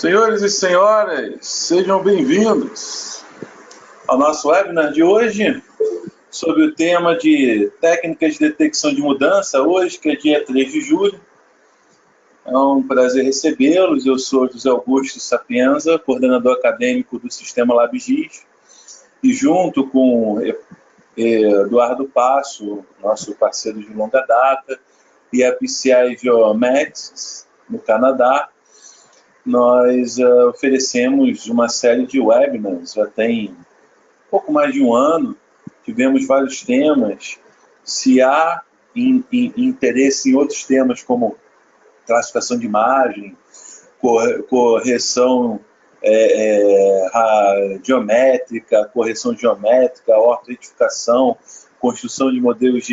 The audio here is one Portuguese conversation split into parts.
Senhores e senhoras, sejam bem-vindos ao nosso webinar de hoje sobre o tema de técnicas de detecção de mudança, hoje, que é dia 3 de julho. É um prazer recebê-los. Eu sou José Augusto Sapienza, coordenador acadêmico do Sistema LabGIS, e junto com Eduardo Passo, nosso parceiro de longa data, e a PCI Geomatics, no Canadá, nós oferecemos uma série de webinars, já tem pouco mais de um ano, tivemos vários temas. Se há interesse em outros temas como classificação de imagem, correção geométrica, ortoretificação, construção de modelos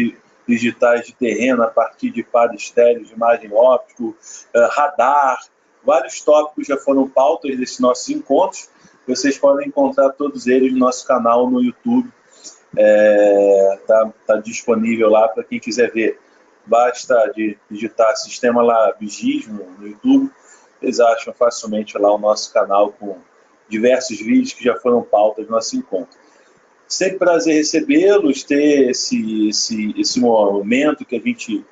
digitais de terreno a partir de quadros estéreos de imagem óptico, radar, vários tópicos já foram pautas desses nossos encontros. Vocês podem encontrar todos eles no nosso canal no YouTube. Tá disponível lá para quem quiser ver. Basta digitar Sistema LabGIS no YouTube. Eles acham facilmente lá o nosso canal com diversos vídeos que já foram pautas do nosso encontro. Sempre prazer recebê-los, ter esse momento que a gente,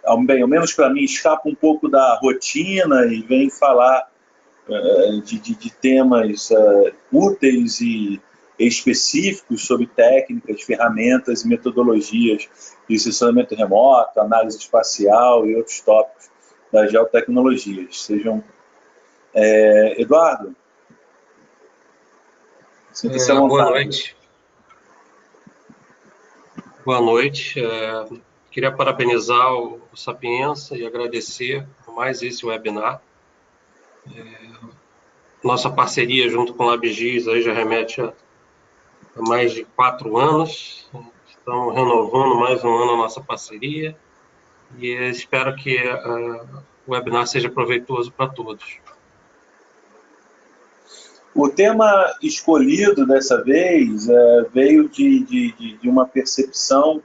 ao menos para mim, escapa um pouco da rotina e vem falar de temas úteis e específicos sobre técnicas, ferramentas e metodologias de sensoriamento remoto, análise espacial e outros tópicos das geotecnologias. Sejam... Eduardo? Sinta-se à vontade. Boa noite. Boa noite. Queria parabenizar o Sapienza e agradecer por mais esse webinar. Nossa parceria junto com o LabGIS aí já remete a mais de 4 anos. Estamos renovando mais um ano a nossa parceria e espero que o webinar seja proveitoso para todos. O tema escolhido dessa vez veio de uma percepção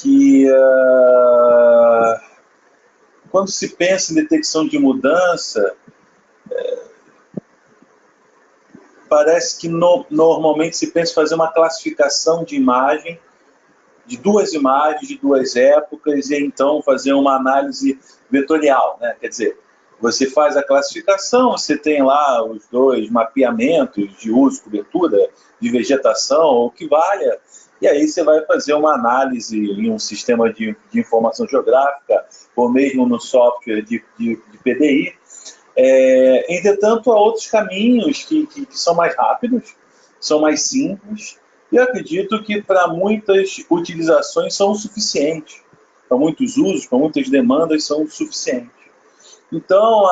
que, quando se pensa em detecção de mudança, parece que normalmente se pensa em fazer uma classificação de imagem, de duas imagens, de duas épocas, e então fazer uma análise vetorial, né? Quer dizer, você faz a classificação, você tem lá os dois mapeamentos de uso, cobertura, de vegetação, ou o que valha, e aí você vai fazer uma análise em um sistema de informação geográfica, ou mesmo no software de PDI. Entretanto, há outros caminhos que são mais rápidos, são mais simples, e eu acredito que para muitas utilizações são suficientes, para muitos usos, para muitas demandas são suficientes. Então,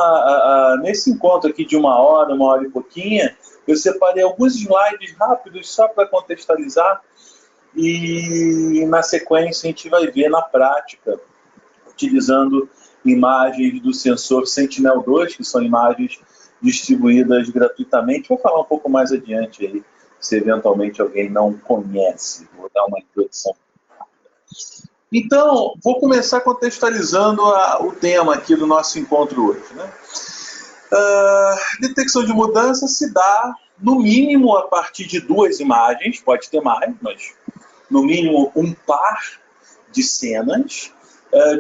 nesse encontro aqui de uma hora e pouquinho, eu separei alguns slides rápidos só para contextualizar, e na sequência a gente vai ver na prática, utilizando imagens do sensor Sentinel-2, que são imagens distribuídas gratuitamente. Vou falar um pouco mais adiante aí, se eventualmente alguém não conhece. Vou dar uma introdução. Então, vou começar contextualizando o tema aqui do nosso encontro hoje, né? Detecção de mudança se dá, no mínimo, a partir de duas imagens, pode ter mais, mas no mínimo um par de cenas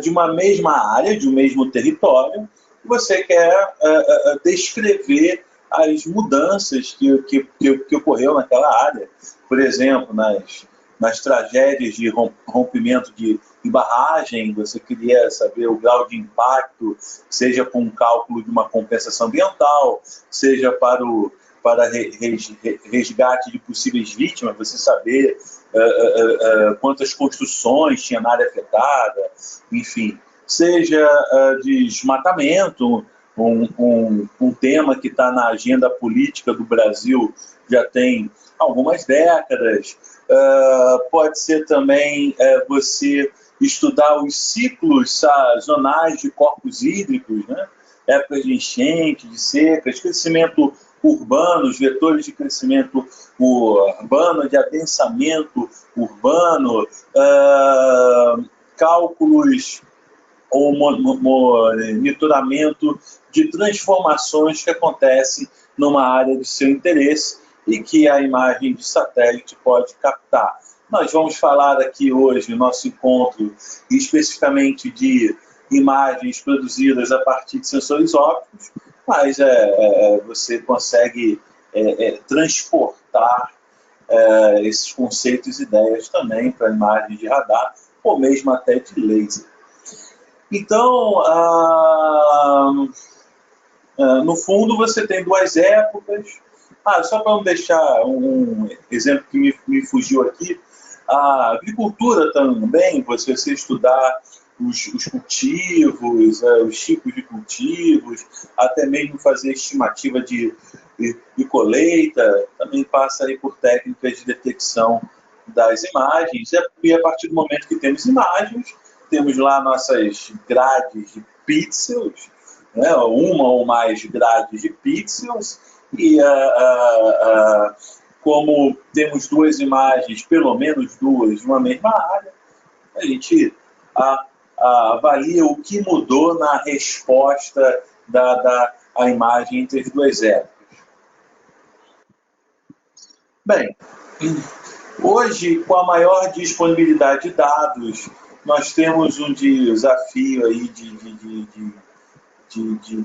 de uma mesma área, de um mesmo território. Você quer descrever as mudanças que ocorreu naquela área. Por exemplo, nas tragédias de rompimento de barragem, você queria saber o grau de impacto, seja com um cálculo de uma compensação ambiental, seja para resgate de possíveis vítimas, você saber quantas construções tinha na área afetada, enfim. Seja desmatamento, um tema que está na agenda política do Brasil já tem algumas décadas. Pode ser também você estudar os ciclos sazonais de corpos hídricos, né? Épocas de enchente, de secas, crescimento urbano, os vetores de crescimento urbano, de adensamento urbano, cálculos ou monitoramento de transformações que acontecem numa área de seu interesse e que a imagem de satélite pode captar. Nós vamos falar aqui hoje, no nosso encontro, especificamente de imagens produzidas a partir de sensores ópticos, mas você consegue transportar esses conceitos e ideias também para imagens de radar, ou mesmo até de laser. Então, no fundo, você tem duas épocas. Só para não deixar um exemplo que me fugiu aqui, a agricultura também, você estudar os cultivos, os tipos de cultivos, até mesmo fazer estimativa de colheita, também passa aí por técnicas de detecção das imagens. E a partir do momento que temos imagens, temos lá nossas grades de pixels, né, uma ou mais grades de pixels, e como temos duas imagens, pelo menos duas, de uma mesma área, a gente avalia o que mudou na resposta da imagem entre as duas épocas. Bem, hoje, com a maior disponibilidade de dados, nós temos um desafio aí de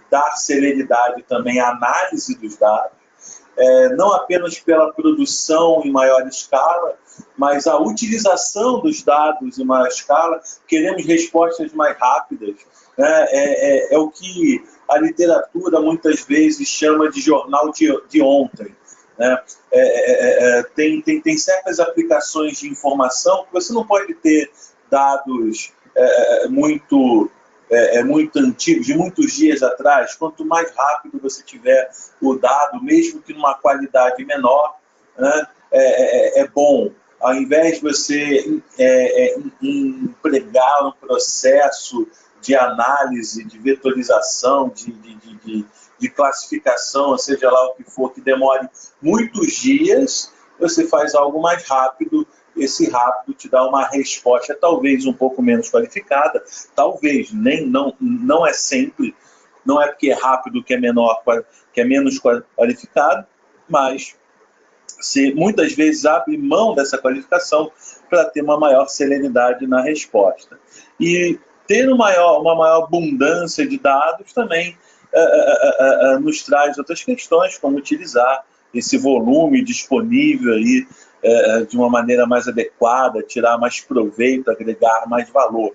dar celeridade também à análise dos dados, não apenas pela produção em maior escala, mas a utilização dos dados em maior escala. Queremos respostas mais rápidas, né? É o que a literatura muitas vezes chama de jornal de ontem, né? Tem certas aplicações de informação que você não pode ter dados muito antigos, de muitos dias atrás. Quanto mais rápido você tiver o dado, mesmo que numa qualidade menor, né, é bom. Ao invés de você empregar um processo de análise, de vetorização, de classificação, seja lá o que for, que demore muitos dias, você faz algo mais rápido. Esse rápido te dá uma resposta talvez um pouco menos qualificada, talvez, não é sempre, não é porque é rápido que é menos qualificado, mas muitas vezes abre mão dessa qualificação para ter uma maior celeridade na resposta. E ter uma maior abundância de dados também nos traz outras questões, como utilizar esse volume disponível aí de uma maneira mais adequada, tirar mais proveito, agregar mais valor.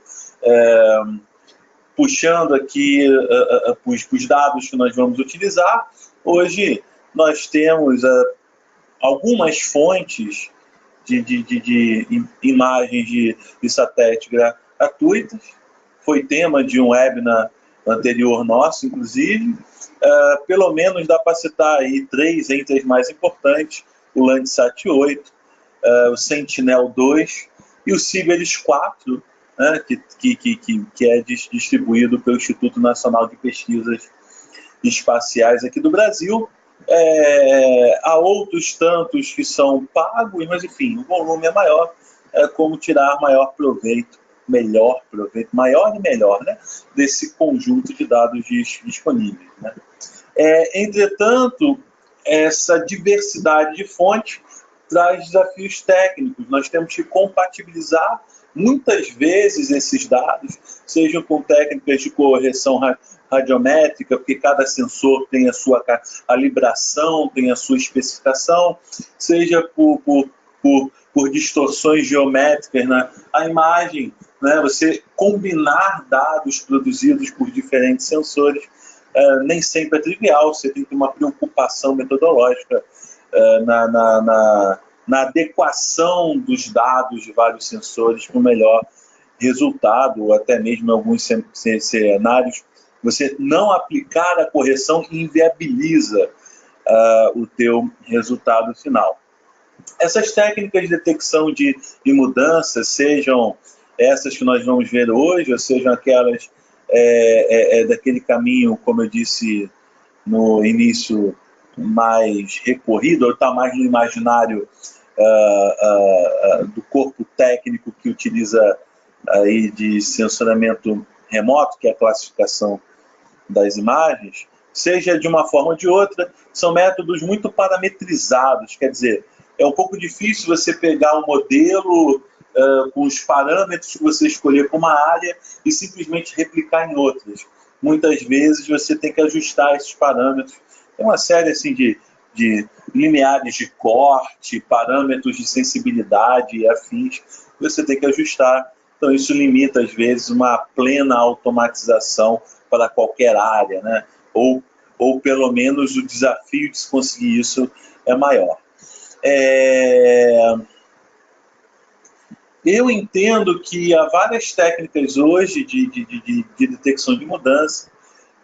Puxando aqui os dados que nós vamos utilizar, hoje nós temos algumas fontes de imagens de satélite gratuitas. Foi tema de um webinar anterior nosso, inclusive. Pelo menos dá para citar aí 3 entre as mais importantes: o Landsat 8, o Sentinel-2 e o Sibelius 4, né, que é distribuído pelo Instituto Nacional de Pesquisas Espaciais aqui do Brasil. Há outros tantos que são pagos, mas enfim, o volume é maior, como tirar maior proveito, maior e melhor, né, desse conjunto de dados disponíveis, né. Entretanto, essa diversidade de fontes traz desafios técnicos. Nós temos que compatibilizar muitas vezes esses dados, sejam com técnicas de correção radiométrica, porque cada sensor tem a sua calibração, tem a sua especificação, seja por distorções geométricas na imagem, né? Você combinar dados produzidos por diferentes sensores nem sempre é trivial. Você tem que ter uma preocupação metodológica na adequação dos dados de vários sensores para o melhor resultado, ou até mesmo em alguns cenários, você não aplicar a correção inviabiliza o teu resultado final. Essas técnicas de detecção de mudanças, sejam essas que nós vamos ver hoje, ou sejam aquelas daquele caminho, como eu disse no início, mais recorrido, ou está mais no imaginário do corpo técnico que utiliza aí de sensoramento remoto, que é a classificação das imagens, seja de uma forma ou de outra, são métodos muito parametrizados, quer dizer, é um pouco difícil você pegar um modelo com os parâmetros que você escolher para uma área e simplesmente replicar em outras. Muitas vezes você tem que ajustar esses parâmetros. Tem uma série assim, de limiares de corte, parâmetros de sensibilidade e afins, que você tem que ajustar. Então isso limita, às vezes, uma plena automatização para qualquer área, né? Ou pelo menos o desafio de se conseguir isso é maior. Eu entendo que há várias técnicas hoje de detecção de mudança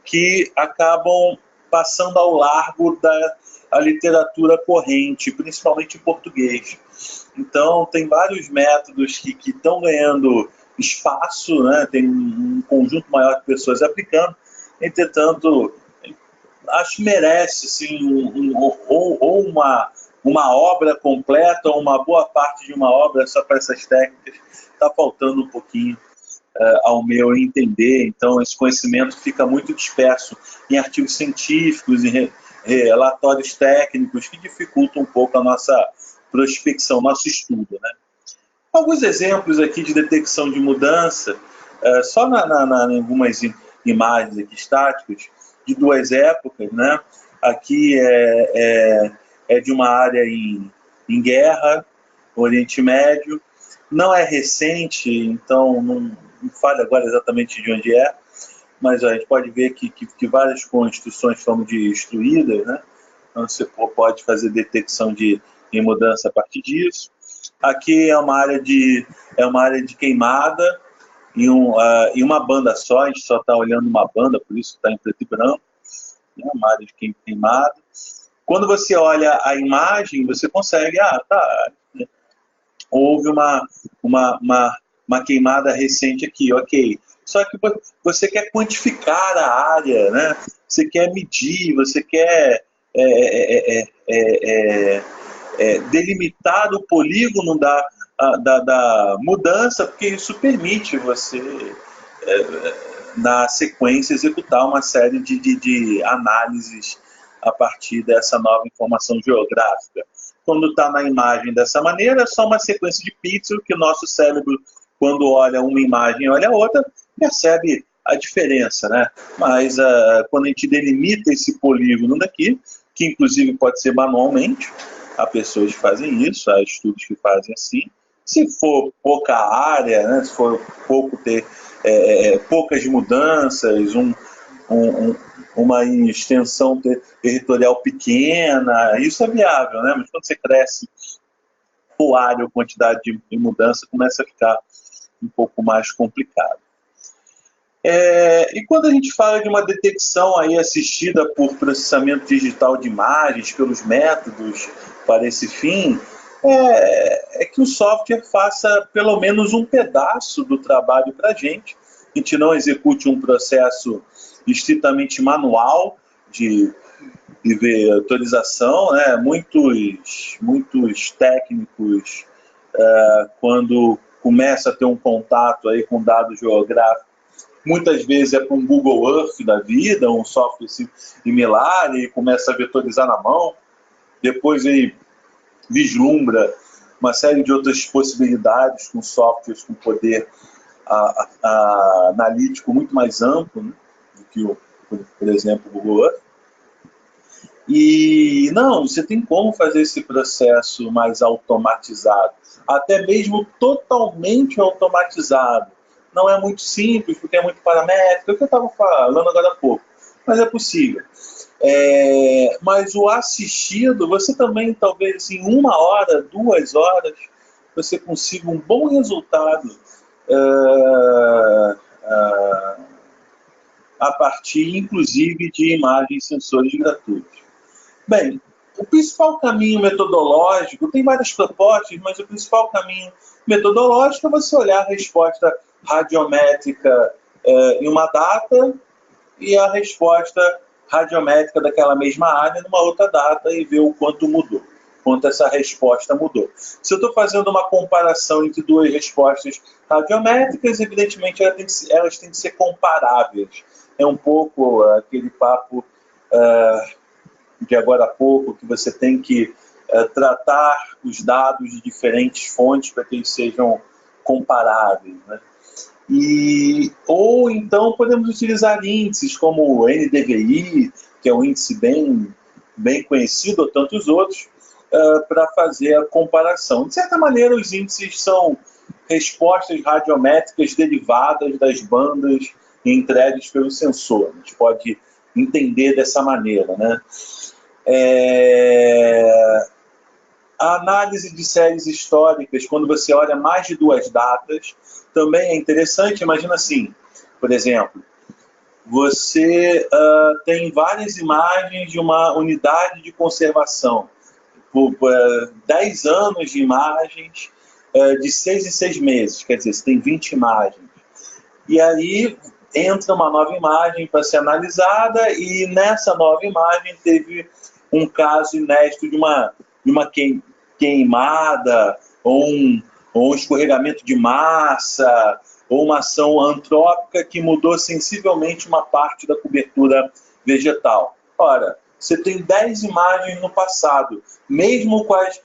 que acabam passando ao largo da literatura corrente, principalmente em português. Então, tem vários métodos que estão ganhando espaço, né? Tem um conjunto maior de pessoas aplicando. Entretanto, acho que merece assim, ou uma obra completa, ou uma boa parte de uma obra só para essas técnicas. Está faltando um pouquinho ao meu entender. Então, esse conhecimento fica muito disperso em artigos científicos, em relatórios técnicos, que dificultam um pouco a nossa prospecção, nosso estudo, né? Alguns exemplos aqui de detecção de mudança, só em algumas imagens aqui estáticas, de duas épocas, né? Aqui é de uma área em guerra, Oriente Médio. Não é recente, então não me falo agora exatamente de onde é, mas a gente pode ver que várias construções foram destruídas, né? Então você pode fazer detecção de mudança a partir disso. Aqui é uma área de queimada em uma banda só, a gente só está olhando uma banda, por isso está em preto e branco, né? Uma área de queimada. Quando você olha a imagem, você consegue, houve uma queimada recente aqui, ok. Só que você quer quantificar a área, né? Você quer medir, você quer delimitar o polígono da mudança, porque isso permite você, na sequência, executar uma série de análises a partir dessa nova informação geográfica. Quando está na imagem dessa maneira, é só uma sequência de pixels que o nosso cérebro, quando olha uma imagem e olha a outra, percebe a diferença, né? Mas quando a gente delimita esse polígono daqui, que inclusive pode ser manualmente, há pessoas que fazem isso, há estudos que fazem assim. Se for pouca área, né? Se for poucas mudanças, uma extensão territorial pequena, isso é viável, né? Mas quando você cresce por área ou quantidade de mudança, começa a ficar um pouco mais complicado. E quando a gente fala de uma detecção aí assistida por processamento digital de imagens, pelos métodos para esse fim, é que o software faça pelo menos um pedaço do trabalho para a gente não execute um processo estritamente manual de vetorização, né? Muitos técnicos, quando começa a ter um contato aí com dados geográficos, muitas vezes é com um Google Earth da vida, um software similar, e começa a vetorizar na mão. Depois ele vislumbra uma série de outras possibilidades com softwares com poder analítico muito mais amplo, né, do que, por exemplo, o Google Earth. E não, você tem como fazer esse processo mais automatizado, até mesmo totalmente automatizado. Não é muito simples, porque é muito paramétrico, é o que eu estava falando agora há pouco, mas é possível. Mas o assistido, você também, talvez em 1 hora, 2 horas, você consiga um bom resultado a partir, inclusive, de imagens e sensores gratuitos. Bem, o principal caminho metodológico, tem várias propostas, mas o principal caminho metodológico é você olhar a resposta radiométrica em uma data e a resposta radiométrica daquela mesma área numa outra data e ver o quanto mudou. quanto essa resposta mudou. Se eu estou fazendo uma comparação entre duas respostas radiométricas, evidentemente elas têm que ser comparáveis. É um pouco aquele papo de agora a pouco, que você tem que tratar os dados de diferentes fontes para que eles sejam comparáveis, né? Ou então podemos utilizar índices como o NDVI, que é um índice bem conhecido, ou tantos outros, para fazer a comparação. De certa maneira, os índices são respostas radiométricas derivadas das bandas entregues pelo sensor. A gente pode entender dessa maneira, né? A análise de séries históricas, quando você olha mais de duas datas, também é interessante. Imagina assim, por exemplo, você tem várias imagens de uma unidade de conservação, por 10 anos de imagens, de 6 em 6 meses, quer dizer, você tem 20 imagens. E aí entra uma nova imagem para ser analisada, e nessa nova imagem teve um caso inédito de uma queimada, ou um escorregamento de massa, ou uma ação antrópica que mudou sensivelmente uma parte da cobertura vegetal. Ora, você tem 10 imagens no passado, mesmo com as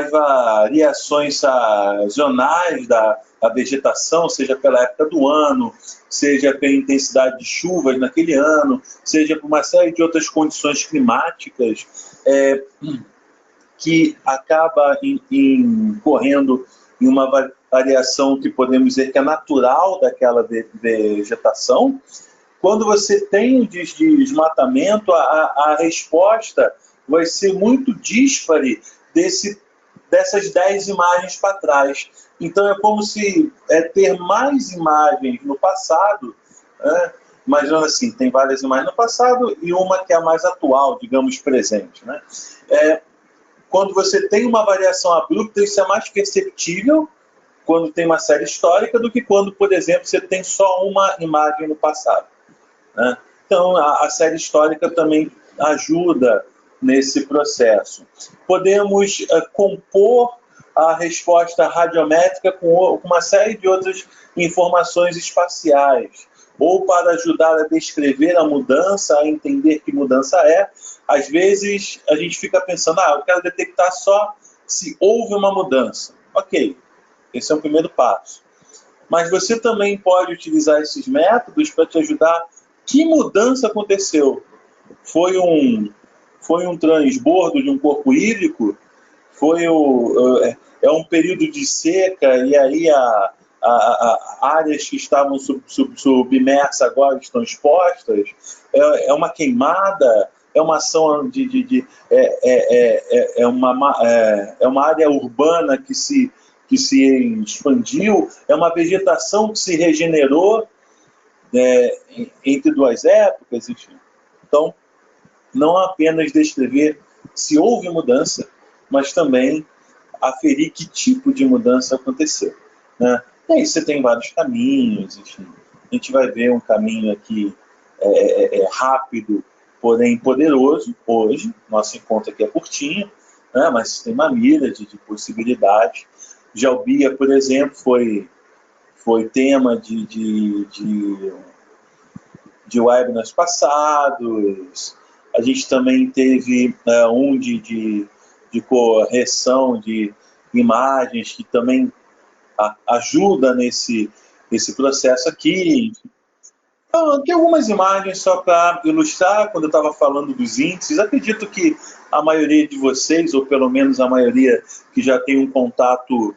variações sazonais da vegetação, seja pela época do ano, seja pela intensidade de chuvas naquele ano, seja por uma série de outras condições climáticas, que acaba incorrendo em uma variação que podemos dizer que é natural daquela vegetação. Quando você tem um desmatamento, a resposta vai ser muito díspare dessas 10 imagens para trás. Então é como se ter mais imagens no passado, né? Imaginando assim, tem várias imagens no passado e uma que é a mais atual, digamos, presente, né? Quando você tem uma variação abrupta, isso é mais perceptível quando tem uma série histórica do que quando, por exemplo, você tem só uma imagem no passado, né? Então, a série histórica também ajuda nesse processo. Podemos compor a resposta radiométrica com uma série de outras informações espaciais, ou para ajudar a descrever a mudança, a entender que mudança é. Às vezes, a gente fica pensando, eu quero detectar só se houve uma mudança. Ok, esse é o primeiro passo. Mas você também pode utilizar esses métodos para te ajudar. Que mudança aconteceu? Foi um transbordo de um corpo hídrico? É um período de seca e aí áreas que estavam submersas agora estão expostas? É uma queimada? É uma ação é uma área urbana que se expandiu? É uma vegetação que se regenerou entre duas épocas? Enfim. Então, não apenas descrever se houve mudança, mas também aferir que tipo de mudança aconteceu, né? E aí você tem vários caminhos, enfim. A gente vai ver um caminho aqui rápido, porém poderoso hoje. Nosso encontro aqui é curtinho, né? Mas tem uma mira de possibilidades. Jalbia, por exemplo, foi tema de webinars passados. A gente também teve um de correção de imagens, que também ajuda nesse processo aqui. Então, tem algumas imagens só para ilustrar. Quando eu estava falando dos índices, acredito que a maioria de vocês, ou pelo menos a maioria que já tem um contato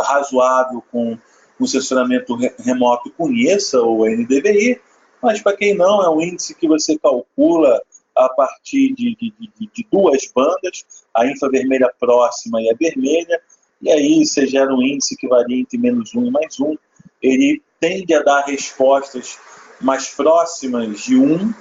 razoável com o sensoramento remoto, conheça o NDVI, mas para quem não, é um índice que você calcula a partir de duas bandas, a infravermelha próxima e a vermelha, e aí você gera um índice que varia entre -1 e +1. Ele tende a dar respostas mais próximas de 1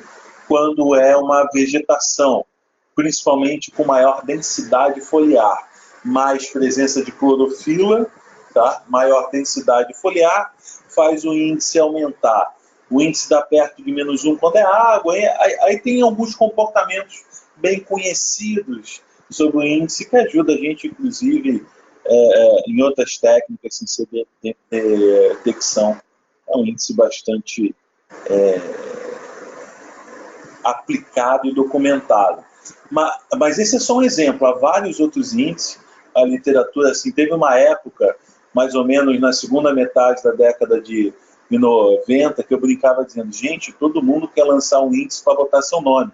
quando é uma vegetação, principalmente com maior densidade foliar, mais presença de clorofila, tá? Maior densidade foliar faz o índice aumentar. O índice dá perto de -1 quando é água. Aí tem alguns comportamentos bem conhecidos sobre o índice, que ajuda a gente, inclusive, em outras técnicas, sem ser detecção. É um índice bastante aplicado e documentado. Mas esse é só um exemplo, há vários outros índices. A literatura, assim, teve uma época, mais ou menos na segunda metade da década de 90, que eu brincava dizendo, gente, todo mundo quer lançar um índice para botar seu nome.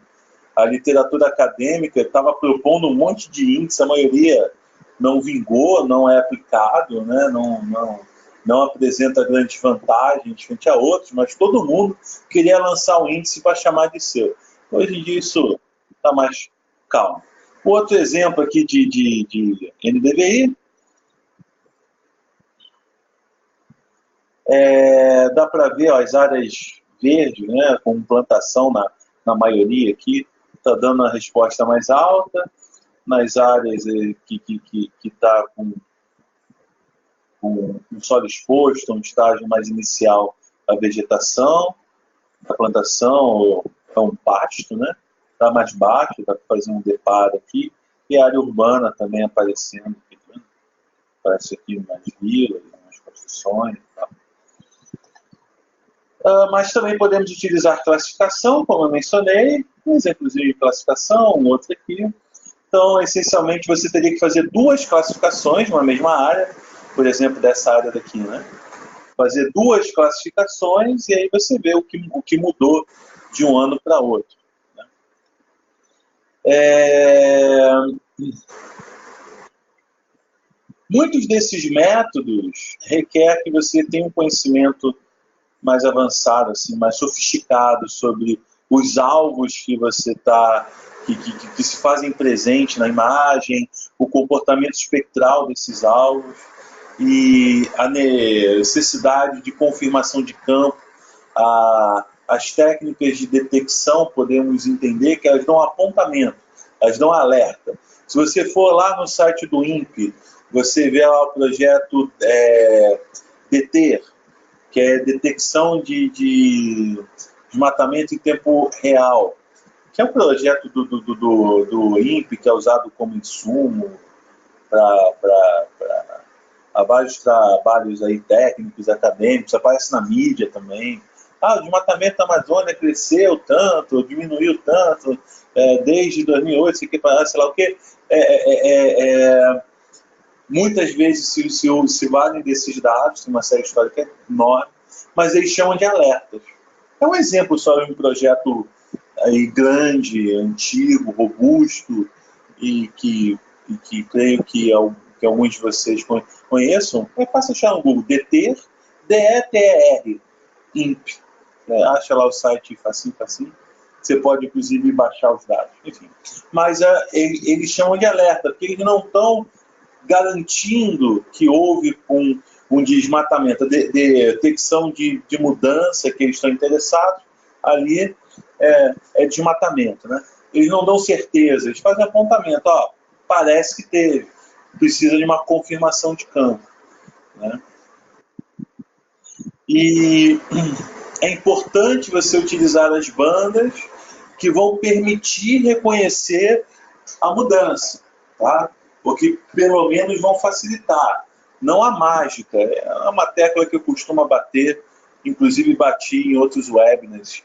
A literatura acadêmica estava propondo um monte de índice, a maioria não vingou, não é aplicado, né? não apresenta grandes vantagens frente a outros, mas todo mundo queria lançar um índice para chamar de seu. Hoje em dia isso está mais calmo. Outro exemplo aqui de NDVI, dá para ver as áreas verdes, né, com plantação na maioria aqui, está dando a resposta mais alta. Nas áreas que está com um solo exposto, um estágio mais inicial da vegetação, da plantação, é um pasto, né? Está mais baixo, dá para fazer um deparo aqui, e a área urbana também aparecendo, aqui, né? Aparece aqui umas vilas, umas construções e tal. Mas também podemos utilizar classificação, como eu mencionei, um exemplozinho de classificação, um outro aqui. Então, essencialmente, você teria que fazer duas classificações numa mesma área, por exemplo, dessa área daqui, né? Fazer duas classificações e aí você vê o que mudou de um ano para outro. Né? Muitos desses métodos requer que você tenha um conhecimento mais avançado, assim, mais sofisticado sobre os alvos que você está, que se fazem presente na imagem, o comportamento espectral desses alvos e a necessidade de confirmação de campo. As técnicas de detecção, podemos entender que elas dão apontamento, elas dão alerta. Se você for lá no site do INPE, você vê lá o projeto DETER, que é detecção de desmatamento em tempo real, que é um projeto do INPE, que é usado como insumo para vários trabalhos aí técnicos, acadêmicos, aparece na mídia também. O desmatamento da Amazônia cresceu tanto, diminuiu tanto, desde 2008, sei lá o quê. Muitas vezes se valem desses dados, tem uma série histórica enorme, mas eles chamam de alertas. É um exemplo só de um projeto aí grande, antigo, robusto, e que creio que alguns de vocês conheçam. É fácil achar no Google, DETER, DETER, INPE. Acha lá o site facinho. Você pode, inclusive, baixar os dados. Enfim. Mas eles chamam de alerta, porque eles não estão garantindo que houve um desmatamento, a detecção de mudança que eles estão interessados, ali é desmatamento, né? Eles não dão certeza, eles fazem apontamento, parece que teve, precisa de uma confirmação de campo, né? E é importante você utilizar as bandas que vão permitir reconhecer a mudança, tá? Porque pelo menos vão facilitar. Não a mágica, é uma tecla que eu costumo bater, inclusive bati em outros webinars.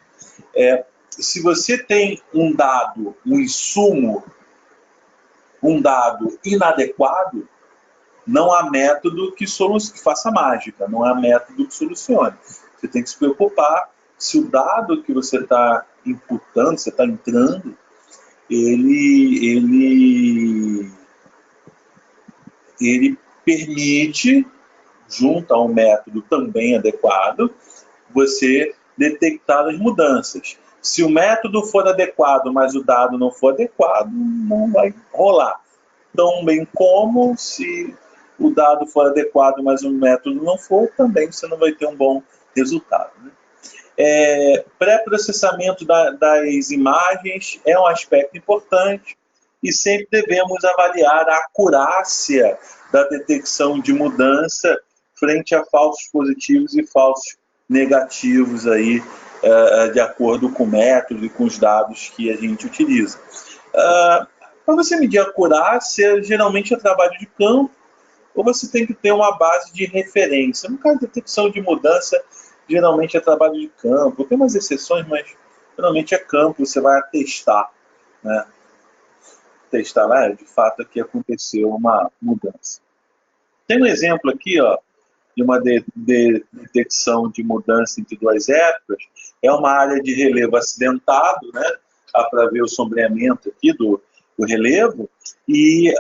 Se você tem um dado, um insumo, um dado inadequado, não há método que faça mágica, não há método que solucione. Você tem que se preocupar se o dado que você está imputando, você está entrando, ele permite, junto a um método também adequado, você detectar as mudanças. Se o método for adequado, mas o dado não for adequado, não vai rolar. Tão bem como se o dado for adequado, mas o método não for, também você não vai ter um bom resultado, né? Pré-processamento das imagens é um aspecto importante e sempre devemos avaliar a acurácia da detecção de mudança frente a falsos positivos e falsos negativos aí, de acordo com o método e com os dados que a gente utiliza. Para você medir a acurácia, geralmente é trabalho de campo, ou você tem que ter uma base de referência. No caso da detecção de mudança, geralmente é trabalho de campo. Tem umas exceções, mas geralmente é campo, você vai atestar, né? Testar lá, de fato, aqui aconteceu uma mudança. Tem um exemplo aqui, ó, de uma detecção de mudança entre duas épocas. É uma área de relevo acidentado, né? Dá para ver o sombreamento aqui do relevo. E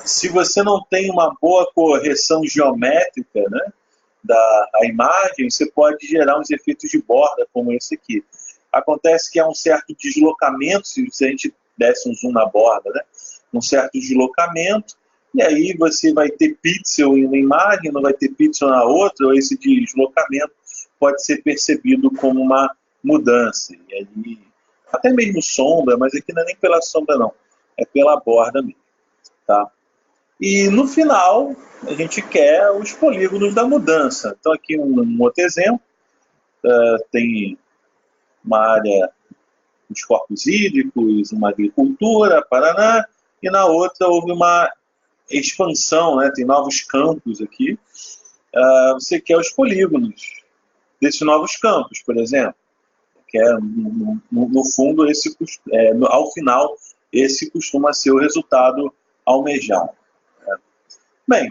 se você não tem uma boa correção geométrica, né, da imagem, você pode gerar uns efeitos de borda, como esse aqui. Acontece que há um certo deslocamento, se a gente desse um zoom na borda, né, um certo deslocamento, e aí você vai ter pixel em uma imagem, não vai ter pixel na outra, ou esse deslocamento pode ser percebido como uma mudança. E aí, até mesmo sombra, mas aqui não é nem pela sombra não, é pela borda mesmo. Tá? E no final, a gente quer os polígonos da mudança. Então aqui um outro exemplo, tem uma área dos corpos hídricos, uma agricultura, Paraná, e na outra houve uma expansão, né? Tem novos campos aqui. Você quer os polígonos desses novos campos, por exemplo. Que é, no fundo, ao final, esse costuma ser o resultado almejado. Bem,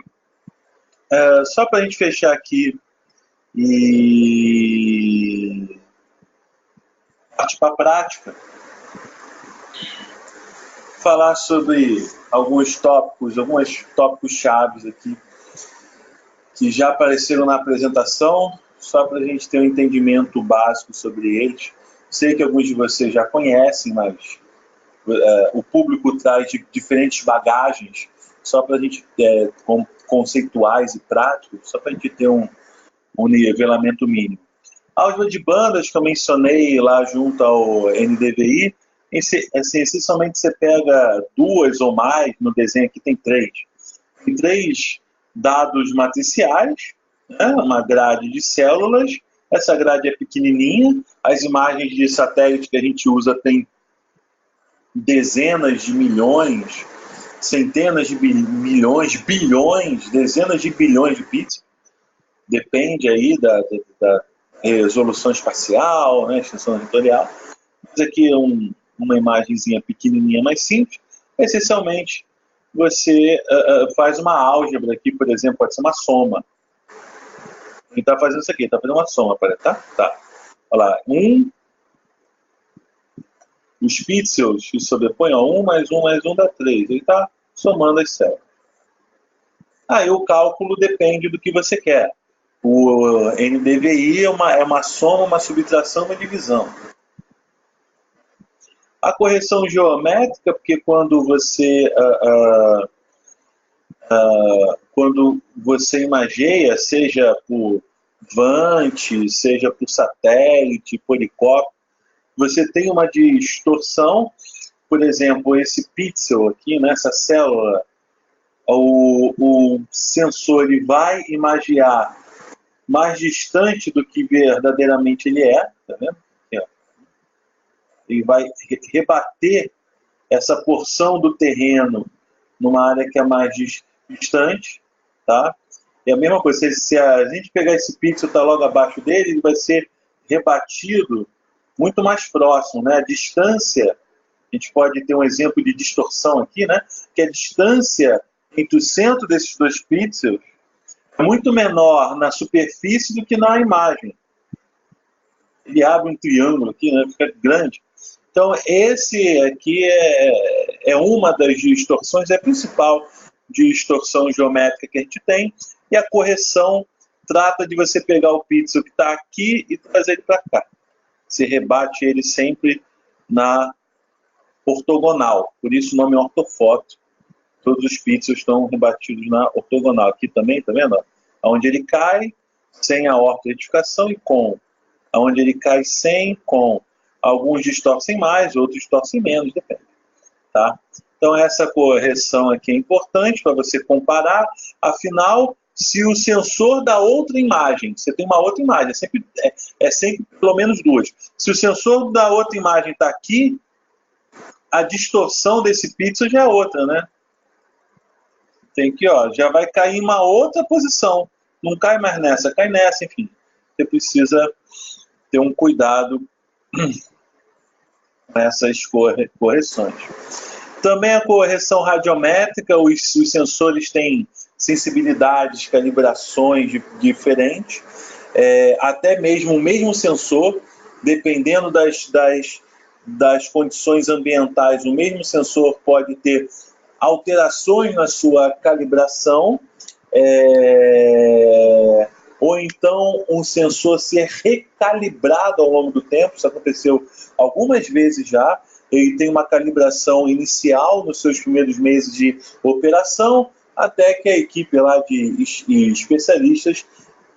só para a gente fechar aqui e partir para a prática, falar sobre alguns tópicos chaves aqui que já apareceram na apresentação, só para a gente ter um entendimento básico sobre eles. Sei que alguns de vocês já conhecem, mas o público traz diferentes bagagens, só para a gente, conceituais e práticos, só para a gente ter um nivelamento mínimo. A álgebra de bandas que eu mencionei lá junto ao NDVI, assim, essencialmente você pega duas ou mais, no desenho aqui tem três. Tem três dados matriciais, né, uma grade de células, essa grade é pequenininha, as imagens de satélite que a gente usa tem dezenas de milhões, centenas de milhões, bilhões, dezenas de bilhões de bits, depende aí da resolução espacial, né, extensão territorial. Mas aqui é uma imagenzinha pequenininha mais simples. Essencialmente, você faz uma álgebra aqui, por exemplo, pode ser uma soma. Ele está fazendo isso aqui, está fazendo uma soma, tá? Tá. Olha lá, os pixels que sobrepõem, 1 mais 1 mais 1 dá 3. Ele está somando as células. Aí o cálculo depende do que você quer. O NDVI é uma soma, uma subtração, uma divisão. A correção geométrica, porque quando você imageia, seja por VANT, seja por satélite, por helicóptero, você tem uma distorção. Por exemplo, esse pixel aqui, nessa célula, o sensor ele vai imagiar mais distante do que verdadeiramente ele é, tá vendo? Ele vai rebater essa porção do terreno numa área que é mais distante, tá? É a mesma coisa, se a gente pegar esse pixel que está logo abaixo dele, ele vai ser rebatido muito mais próximo, né? A distância, a gente pode ter um exemplo de distorção aqui, né? Que a distância entre o centro desses dois pixels é muito menor na superfície do que na imagem. Ele abre um triângulo aqui, né? Fica grande. Então, esse aqui é uma das distorções, é a principal distorção geométrica que a gente tem, e a correção trata de você pegar o pixel que está aqui e trazer ele para cá. Você rebate ele sempre na ortogonal, por isso o nome é ortofoto. Todos os pixels estão rebatidos na ortogonal. Aqui também, tá vendo? Onde ele cai, sem a ortoretificação, e com. Onde ele cai sem, com. Alguns distorcem mais, outros distorcem menos, depende. Tá? Então essa correção aqui é importante para você comparar. Afinal, se o sensor da outra imagem, você tem uma outra imagem, é sempre pelo menos duas. Se o sensor da outra imagem está aqui, a distorção desse pixel já é outra, né? Tem que, ó, já vai cair em uma outra posição. Não cai mais nessa, cai nessa, enfim. Você precisa ter um cuidado com essas correções. Também a correção radiométrica, os sensores têm sensibilidades, calibrações diferentes. Até mesmo o mesmo sensor, dependendo das condições ambientais, o mesmo sensor pode ter alterações na sua calibração, ou então um sensor ser recalibrado ao longo do tempo. Isso aconteceu algumas vezes já. Ele tem uma calibração inicial nos seus primeiros meses de operação, até que a equipe lá de especialistas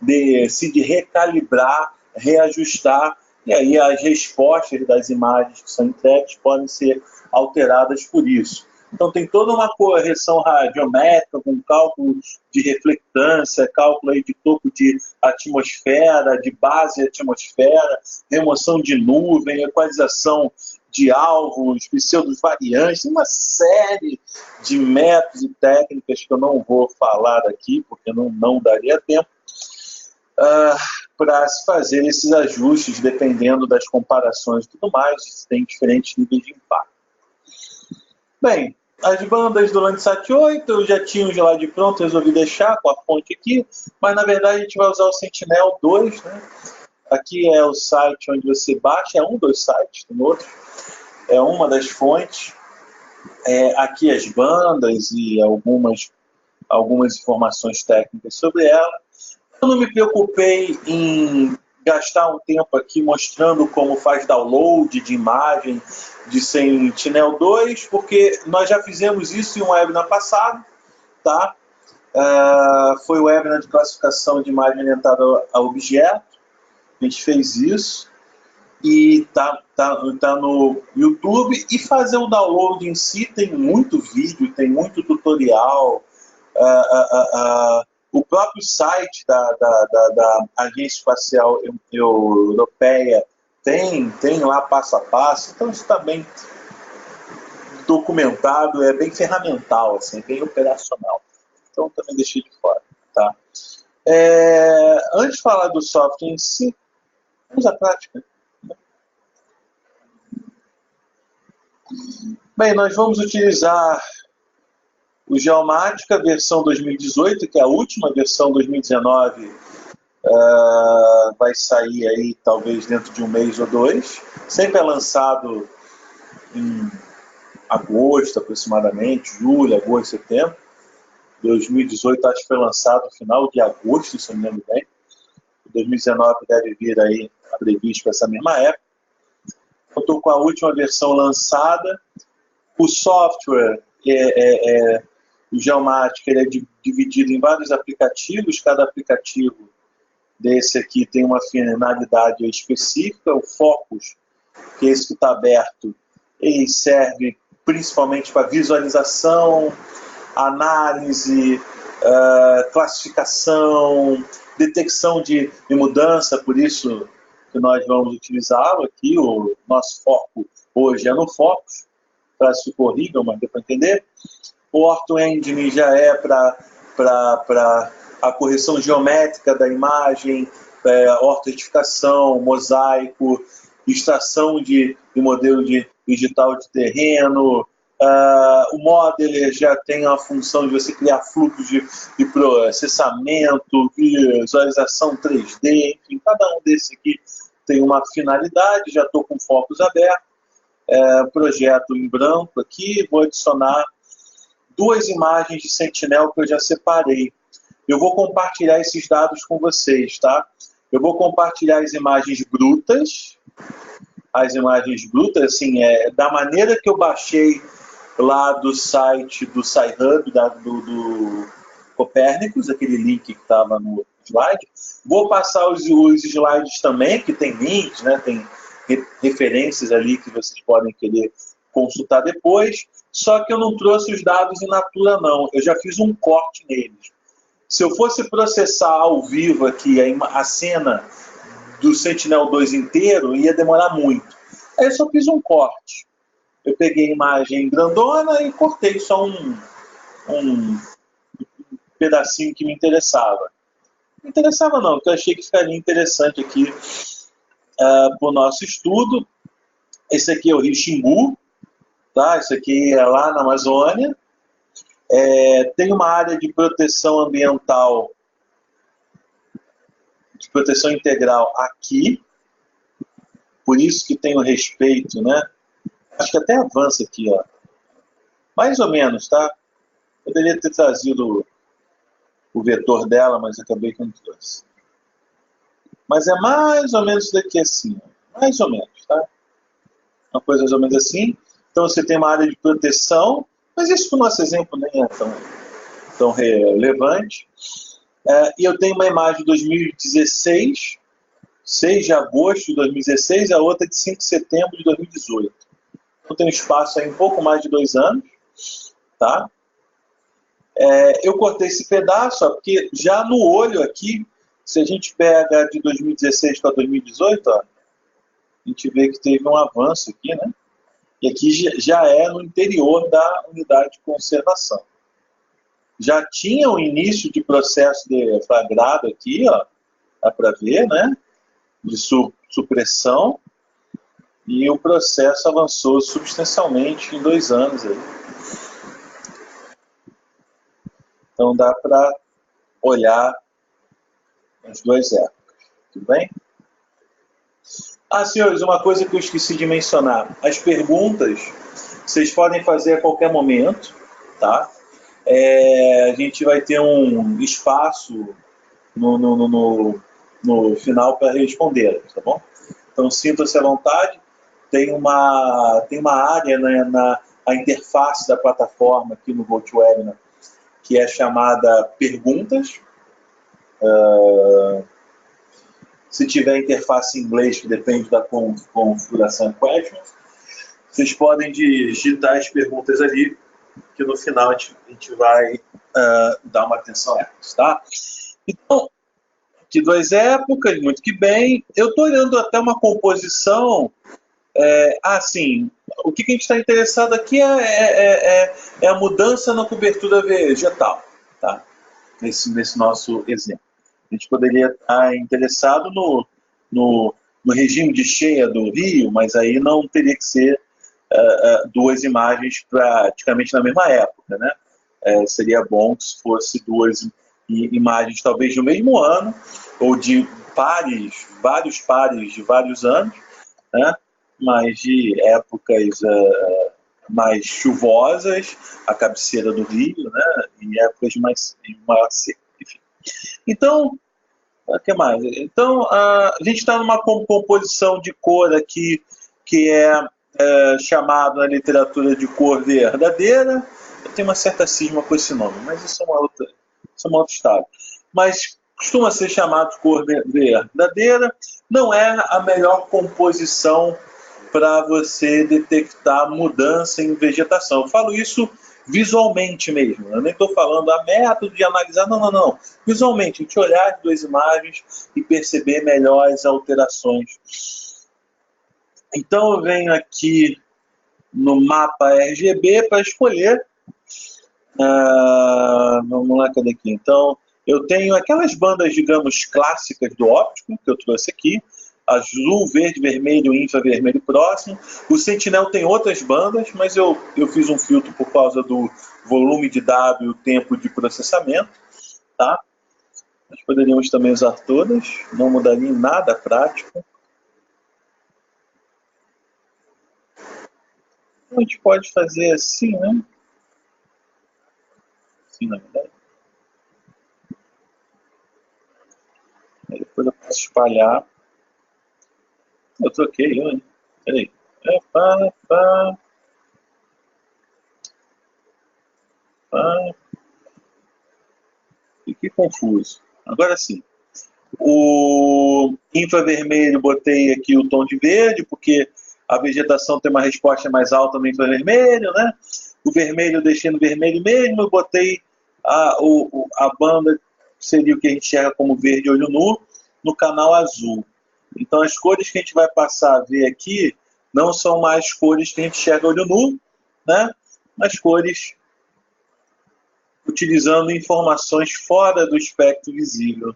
decide recalibrar, reajustar, e aí as respostas das imagens que são entregues podem ser alteradas por isso. Então tem toda uma correção radiométrica com cálculo de reflectância, cálculo aí de topo de atmosfera, de base atmosfera, remoção de nuvem, equalização de alvos, pseudos variantes, uma série de métodos e técnicas que eu não vou falar aqui, porque não daria tempo, para se fazer esses ajustes, dependendo das comparações e tudo mais, tem diferentes níveis de impacto. Bem, as bandas do Landsat 8 eu já tinha os lá de pronto, resolvi deixar com a fonte aqui, mas na verdade a gente vai usar o Sentinel-2, né? Aqui é o site onde você baixa, é um dos sites, tem outro, é uma das fontes. Aqui as bandas e algumas informações técnicas sobre ela. Eu não me preocupei em gastar um tempo aqui mostrando como faz download de imagem de Sentinel-2, porque nós já fizemos isso em um webinar passado, tá? Foi o webinar de classificação de imagem orientada a objeto. A gente fez isso e tá no YouTube. E fazer o download em si tem muito vídeo, tem muito tutorial. O próprio site da Agência Espacial Europeia tem lá passo a passo, então isso está bem documentado, é bem ferramental, assim, bem operacional. Então também deixei de fora. Tá? Antes de falar do software em si, vamos à prática. Bem, nós vamos utilizar o Geomática versão 2018, que é a última versão 2019, vai sair aí talvez dentro de um mês ou dois. Sempre é lançado em agosto aproximadamente, julho, agosto, setembro. 2018 acho que foi lançado no final de agosto, se eu não me lembro bem. 2019 deve vir aí previsto para essa mesma época. Eu estou com a última versão lançada. O software o Geomática ele é dividido em vários aplicativos. Cada aplicativo desse aqui tem uma finalidade específica. O Focus, que é esse que está aberto, ele serve principalmente para visualização, análise, classificação, detecção de mudança, por isso que nós vamos utilizá-lo aqui. O nosso foco hoje é no Focus, para se for horrível, mas deu para entender. O Ortho Engine já é para a correção geométrica da imagem, ortoedificação, mosaico, extração de modelo digital de terreno. O Modeler já tem a função de você criar fluxos de processamento, visualização 3D, enfim, cada um desses aqui tem uma finalidade. Já estou com focos abertos, projeto em branco aqui, vou adicionar 2 imagens de Sentinel que eu já separei. Eu vou compartilhar esses dados com vocês, tá? Eu vou compartilhar as imagens brutas, assim, da maneira que eu baixei lá do site do SciHub, do Copérnicos, aquele link que estava no slide. Vou passar os slides também, que tem links, né? Tem referências ali que vocês podem querer consultar depois. Só que eu não trouxe os dados in natura, não. Eu já fiz um corte neles. Se eu fosse processar ao vivo aqui a cena do Sentinel-2 inteiro, ia demorar muito. Aí eu só fiz um corte. Eu peguei a imagem grandona e cortei só um pedacinho que me interessava. Não interessava não, porque eu achei que ficaria interessante aqui para o nosso estudo. Esse aqui é o Rio Xingu, tá? Esse aqui é lá na Amazônia. Tem uma área de proteção ambiental, de proteção integral aqui, por isso que tem o respeito, né? Acho que até avança aqui, ó. Mais ou menos, tá? Poderia ter trazido o vetor dela, mas acabei que não trouxe. Mas é mais ou menos daqui assim, ó. Mais ou menos, tá? Uma coisa mais ou menos assim. Então você tem uma área de proteção, mas isso para o nosso exemplo nem é tão relevante. E eu tenho uma imagem de 2016, 6 de agosto de 2016, e a outra de 5 de setembro de 2018. Então tem um espaço aí um pouco mais de 2 anos, tá? Eu cortei esse pedaço, ó, porque já no olho aqui, se a gente pega de 2016 para 2018, ó, a gente vê que teve um avanço aqui, né? E aqui já é no interior da unidade de conservação. Já tinha o início de processo deflagrado aqui, ó, dá para ver, né? De supressão, e o processo avançou substancialmente em 2 anos. Aí. Então dá para olhar as 2 épocas. Tudo bem? Senhores, uma coisa que eu esqueci de mencionar. As perguntas vocês podem fazer a qualquer momento, tá? A gente vai ter um espaço no final para responder, tá bom? Então sintam-se à vontade. Tem uma área, né, a interface da plataforma aqui no GoToWebinar, que é chamada Perguntas. Se tiver interface em inglês, que depende da configuração Questions, vocês podem digitar as perguntas ali, que no final a gente vai dar uma atenção a elas, tá? Então, aqui 2 épocas, muito que bem. Eu estou olhando até uma composição. Sim, o que a gente está interessado aqui é a mudança na cobertura vegetal, tá? Nesse nosso exemplo. A gente poderia estar interessado no regime de cheia do rio, mas aí não teria que ser 2 imagens praticamente na mesma época, né? Seria bom que fosse 2 imagens talvez do mesmo ano, ou de vários pares de vários anos, né? Mas de épocas mais chuvosas, a cabeceira do rio, né? E épocas de maior seca. Enfim. Então, o que mais? Então, a gente está numa composição de cor aqui que é chamado na literatura de cor verdadeira. Eu tenho uma certa cisma com esse nome, mas isso é uma outra história. Mas costuma ser chamado de cor verdadeira. Não é a melhor composição para você detectar mudança em vegetação. Eu falo isso visualmente mesmo. Eu nem estou falando a método de analisar, não. Visualmente, a gente olhar as 2 imagens e perceber melhor as alterações. Então eu venho aqui no mapa RGB para escolher. Vamos lá, cadê aqui? Então, eu tenho aquelas bandas, digamos, clássicas do óptico, que eu trouxe aqui. Azul, verde, vermelho, infravermelho próximo. O Sentinel tem outras bandas, mas eu fiz um filtro por causa do volume de dado e o tempo de processamento. Tá? Nós poderíamos também usar todas, não mudaria em nada prático. A gente pode fazer assim, né? Assim, na verdade. Aí depois eu posso espalhar. Eu troquei, hein? Peraí. Fiquei confuso. Agora sim. O infravermelho, botei aqui o tom de verde, porque a vegetação tem uma resposta mais alta no infravermelho, né? O vermelho eu deixei no vermelho mesmo, eu botei a banda seria o que a gente enxerga como verde olho nu, no canal azul. Então, as cores que a gente vai passar a ver aqui não são mais cores que a gente enxerga olho nu, né? Mas cores utilizando informações fora do espectro visível.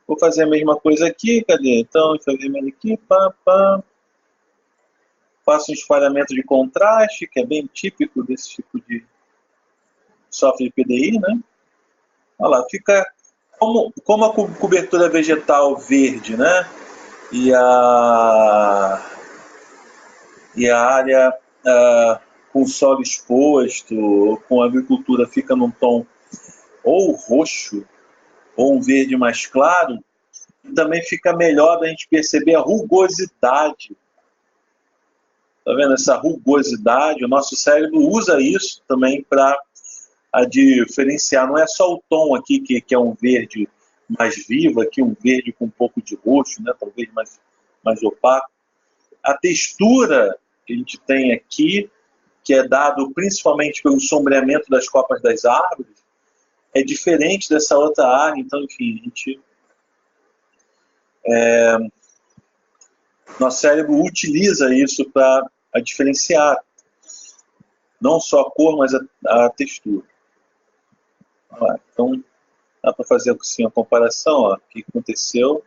Vou fazer a mesma coisa aqui, cadê? Então, infravermelho aqui, pá, pá. Faço um espalhamento de contraste, que é bem típico desse tipo de software de PDI, né? Olha lá, fica como a cobertura vegetal verde, né? E a área com solo exposto, com agricultura, fica num tom ou roxo, ou um verde mais claro, e também fica melhor da gente perceber a rugosidade. Tá vendo essa rugosidade? O nosso cérebro usa isso também para diferenciar. Não é só o tom aqui que é um verde mais vivo, aqui um verde com um pouco de roxo, né? Talvez mais opaco. A textura que a gente tem aqui, que é dado principalmente pelo sombreamento das copas das árvores, é diferente dessa outra área. Então, enfim, nosso cérebro utiliza isso para diferenciar não só a cor, mas a textura. Então, dá para fazer assim, a comparação. Ó, o que aconteceu?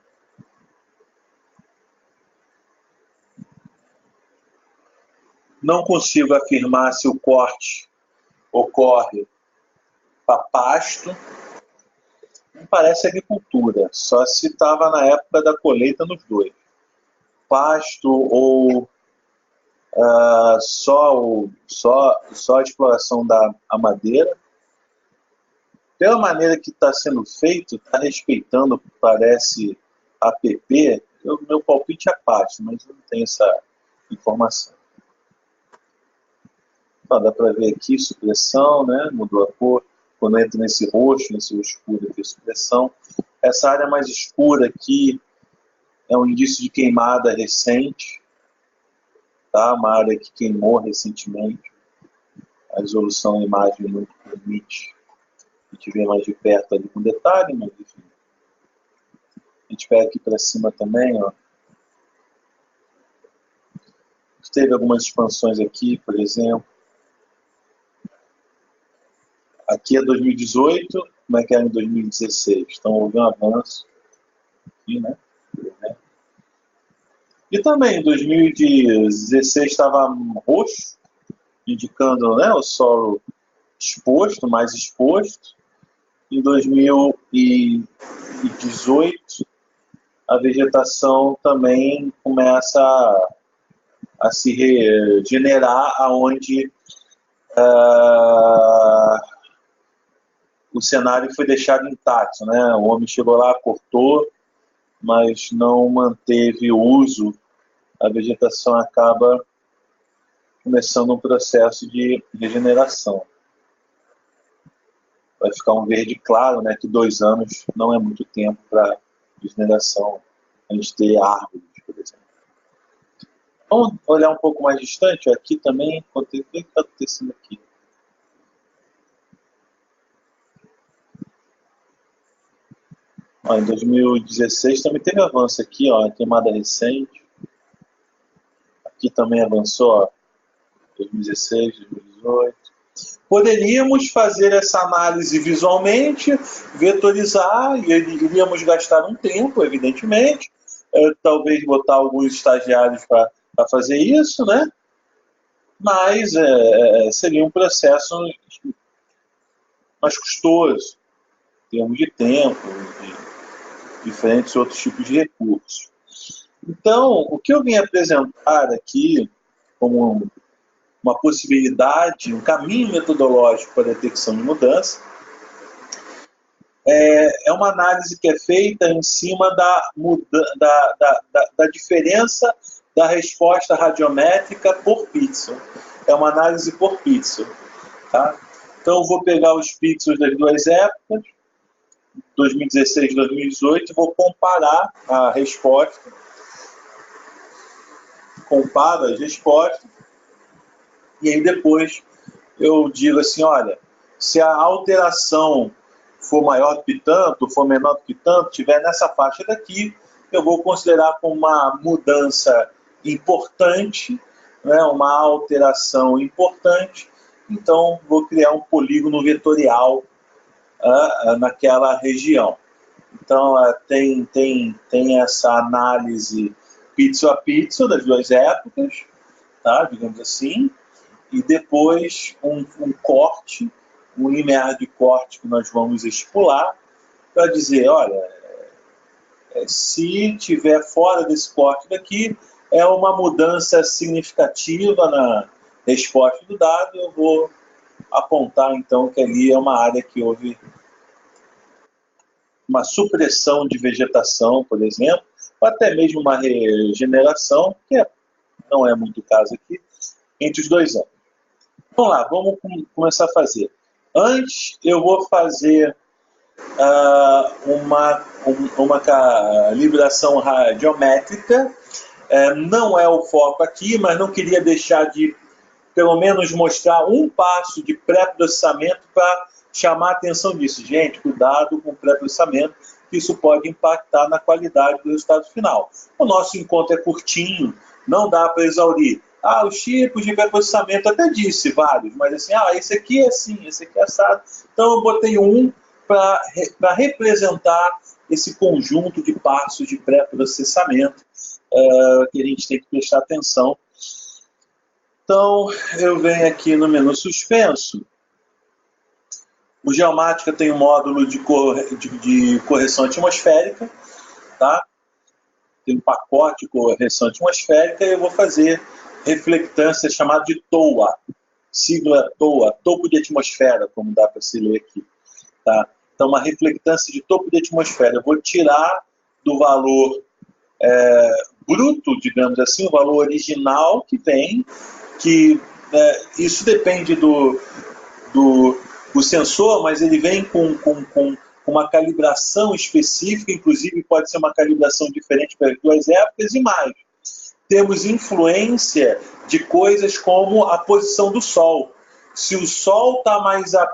Não consigo afirmar se o corte ocorre para pasto. Não parece agricultura, só se estava na época da colheita nos dois. Pasto ou só a exploração da madeira. Pela maneira que está sendo feito, está respeitando, parece, APP, meu palpite é pasto, mas eu não tenho essa informação. Então, dá para ver aqui supressão, né? Mudou a cor. Quando entra nesse roxo, nesse escuro aqui, supressão. Essa área mais escura aqui é um indício de queimada recente, tá? Uma área que queimou recentemente. A resolução da imagem não permite a gente ver mais de perto ali com detalhe, mas enfim. A gente pega aqui para cima também, ó. Teve algumas expansões aqui, por exemplo. Aqui é 2018, como é que era em 2016? Então houve um avanço aqui, né? E também em 2016 estava roxo, indicando, né, o solo exposto, mais exposto. Em 2018, a vegetação também começa a se regenerar, aonde o cenário foi deixado intacto, né? O homem chegou lá, cortou, mas não manteve o uso. A vegetação acaba começando um processo de regeneração. Vai ficar um verde claro, né? Que 2 anos não é muito tempo para regeneração. A gente ter árvores, por exemplo. Vamos olhar um pouco mais distante. Aqui também, o que está acontecendo aqui? Ó, em 2016 também teve avanço aqui, ó, queimada recente. Aqui também avançou, ó, 2016, 2018. Poderíamos fazer essa análise visualmente, vetorizar, e iríamos gastar um tempo, evidentemente, talvez botar alguns estagiários para fazer isso, né? Mas seria um processo mais custoso, em termos de tempo, de diferentes outros tipos de recursos. Então, o que eu vim apresentar aqui como uma possibilidade, um caminho metodológico para a detecção de mudança, é uma análise que é feita em cima da diferença da resposta radiométrica por pixel. É uma análise por pixel. Tá? Então, eu vou pegar os pixels das duas épocas, 2016 e 2018, vou comparar a resposta, comparo as respostas, e aí depois eu digo assim, olha, se a alteração for maior do que tanto, for menor do que tanto, estiver nessa faixa daqui, eu vou considerar como uma mudança importante, né, uma alteração importante, então vou criar um polígono vetorial naquela região. Então, tem essa análise pixel a pixel das duas épocas, tá, digamos assim, e depois um corte, um limiar de corte que nós vamos expular para dizer, olha, se tiver fora desse corte daqui, é uma mudança significativa na resposta do dado, eu vou apontar então que ali é uma área que houve uma supressão de vegetação, por exemplo, ou até mesmo uma regeneração, que não é muito o caso aqui, entre os 2 anos. Vamos lá, vamos começar a fazer. Antes, eu vou fazer uma calibração radiométrica. Não é o foco aqui, mas não queria deixar de, pelo menos, mostrar um passo de pré-processamento para chamar a atenção disso. Gente, cuidado com o pré-processamento, que isso pode impactar na qualidade do resultado final. O nosso encontro é curtinho, não dá para exaurir. Os tipos de pré-processamento, até disse vários, mas assim, esse aqui é assim, esse aqui é assado. Então eu botei um para representar esse conjunto de passos de pré-processamento que a gente tem que prestar atenção. Então, eu venho aqui no menu suspenso. O Geomática tem um módulo de correção atmosférica, tá? Tem um pacote de correção atmosférica e eu vou fazer reflectância chamada de TOA, sigla TOA, topo de atmosfera, como dá para se ler aqui, tá? Então, uma reflectância de topo de atmosfera. Eu vou tirar do valor bruto, digamos assim, o valor original que vem, que isso depende do sensor, mas ele vem com uma calibração específica, inclusive pode ser uma calibração diferente para as duas épocas, e mais. Temos influência de coisas como a posição do Sol. Se o Sol está mais a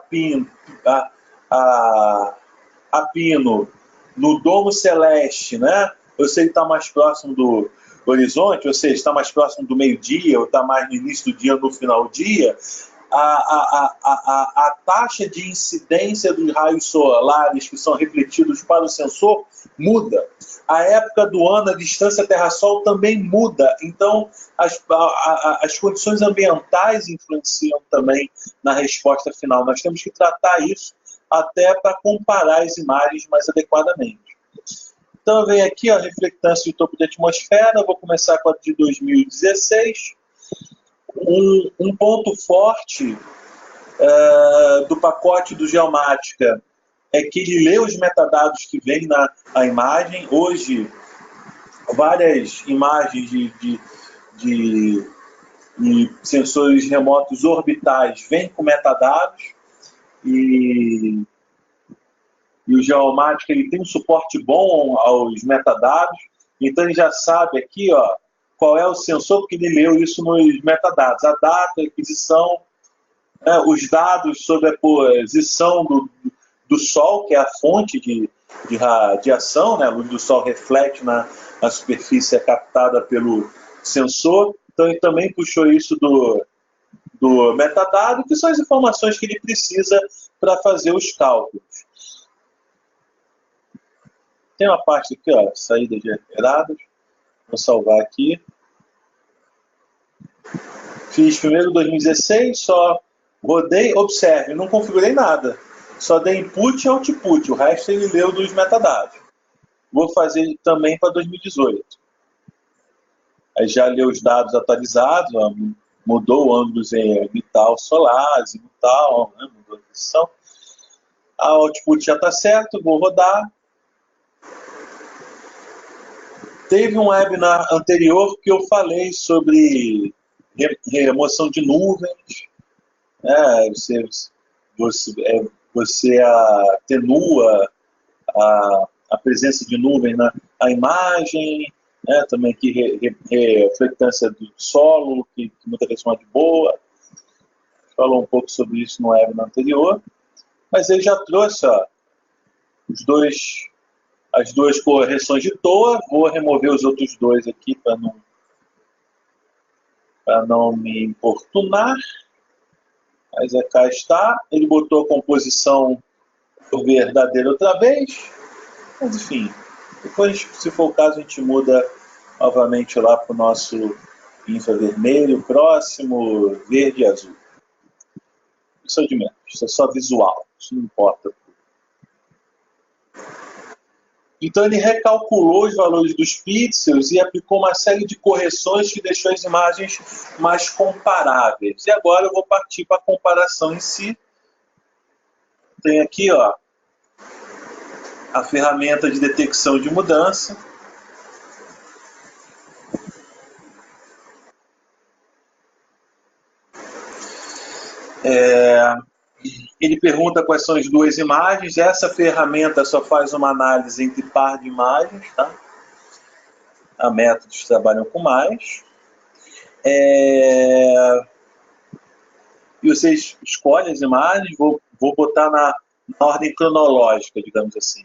pino no domo celeste, né? Ou se ele está mais próximo do horizonte, ou seja, está mais próximo do meio-dia, ou está mais no início do dia ou no final do dia, a taxa de incidência dos raios solares que são refletidos para o sensor muda. A época do ano, a distância Terra-Sol também muda. Então, as condições ambientais influenciam também na resposta final. Nós temos que tratar isso até para comparar as imagens mais adequadamente. Então, eu venho aqui, a reflectância de topo de atmosfera. Vou começar com a de 2016. Um ponto forte do pacote do Geomática é que ele lê os metadados que vêm na imagem. Hoje, várias imagens de sensores remotos orbitais vêm com metadados e o Geomática ele tem um suporte bom aos metadados, então ele já sabe aqui, qual é o sensor, porque ele leu isso nos metadados. A data, a aquisição, os dados sobre a posição do Sol, que é a fonte de radiação, né? A luz do Sol reflete na superfície captada pelo sensor. Então, ele também puxou isso do metadado, que são as informações que ele precisa para fazer os cálculos. Tem uma parte aqui, saída de operados. Vou salvar aqui. Fiz primeiro 2016, só rodei, observe, não configurei nada. Só dei input e output, o resto ele leu dos metadados. Vou fazer também para 2018. Aí já leu os dados atualizados, mudou o ângulo vital solar, azimutal, né, mudou a posição. A output já está certo, vou rodar. Teve um webinar anterior que eu falei sobre remoção de nuvens, né? Você atenua a presença de nuvens na imagem, né? Também aqui reflectância do solo, que muita gente chama de boa. Falou um pouco sobre isso no webinar anterior, mas ele já trouxe as duas correções de toa. Vou remover os outros dois aqui para não me importunar. Mas cá está. Ele botou a composição verdadeira outra vez. Mas enfim, depois, se for o caso, a gente muda novamente lá para o nosso infravermelho, próximo, verde e azul. Isso é de menos, isso é só visual, isso não importa. Então ele recalculou os valores dos pixels e aplicou uma série de correções que deixou as imagens mais comparáveis. E agora eu vou partir para a comparação em si. Tem aqui, ó, a ferramenta de detecção de mudança. Ele pergunta quais são as duas imagens. Essa ferramenta só faz uma análise entre par de imagens, tá? Há métodos que trabalham com mais. E vocês escolhem as imagens. Vou botar na ordem cronológica, digamos assim.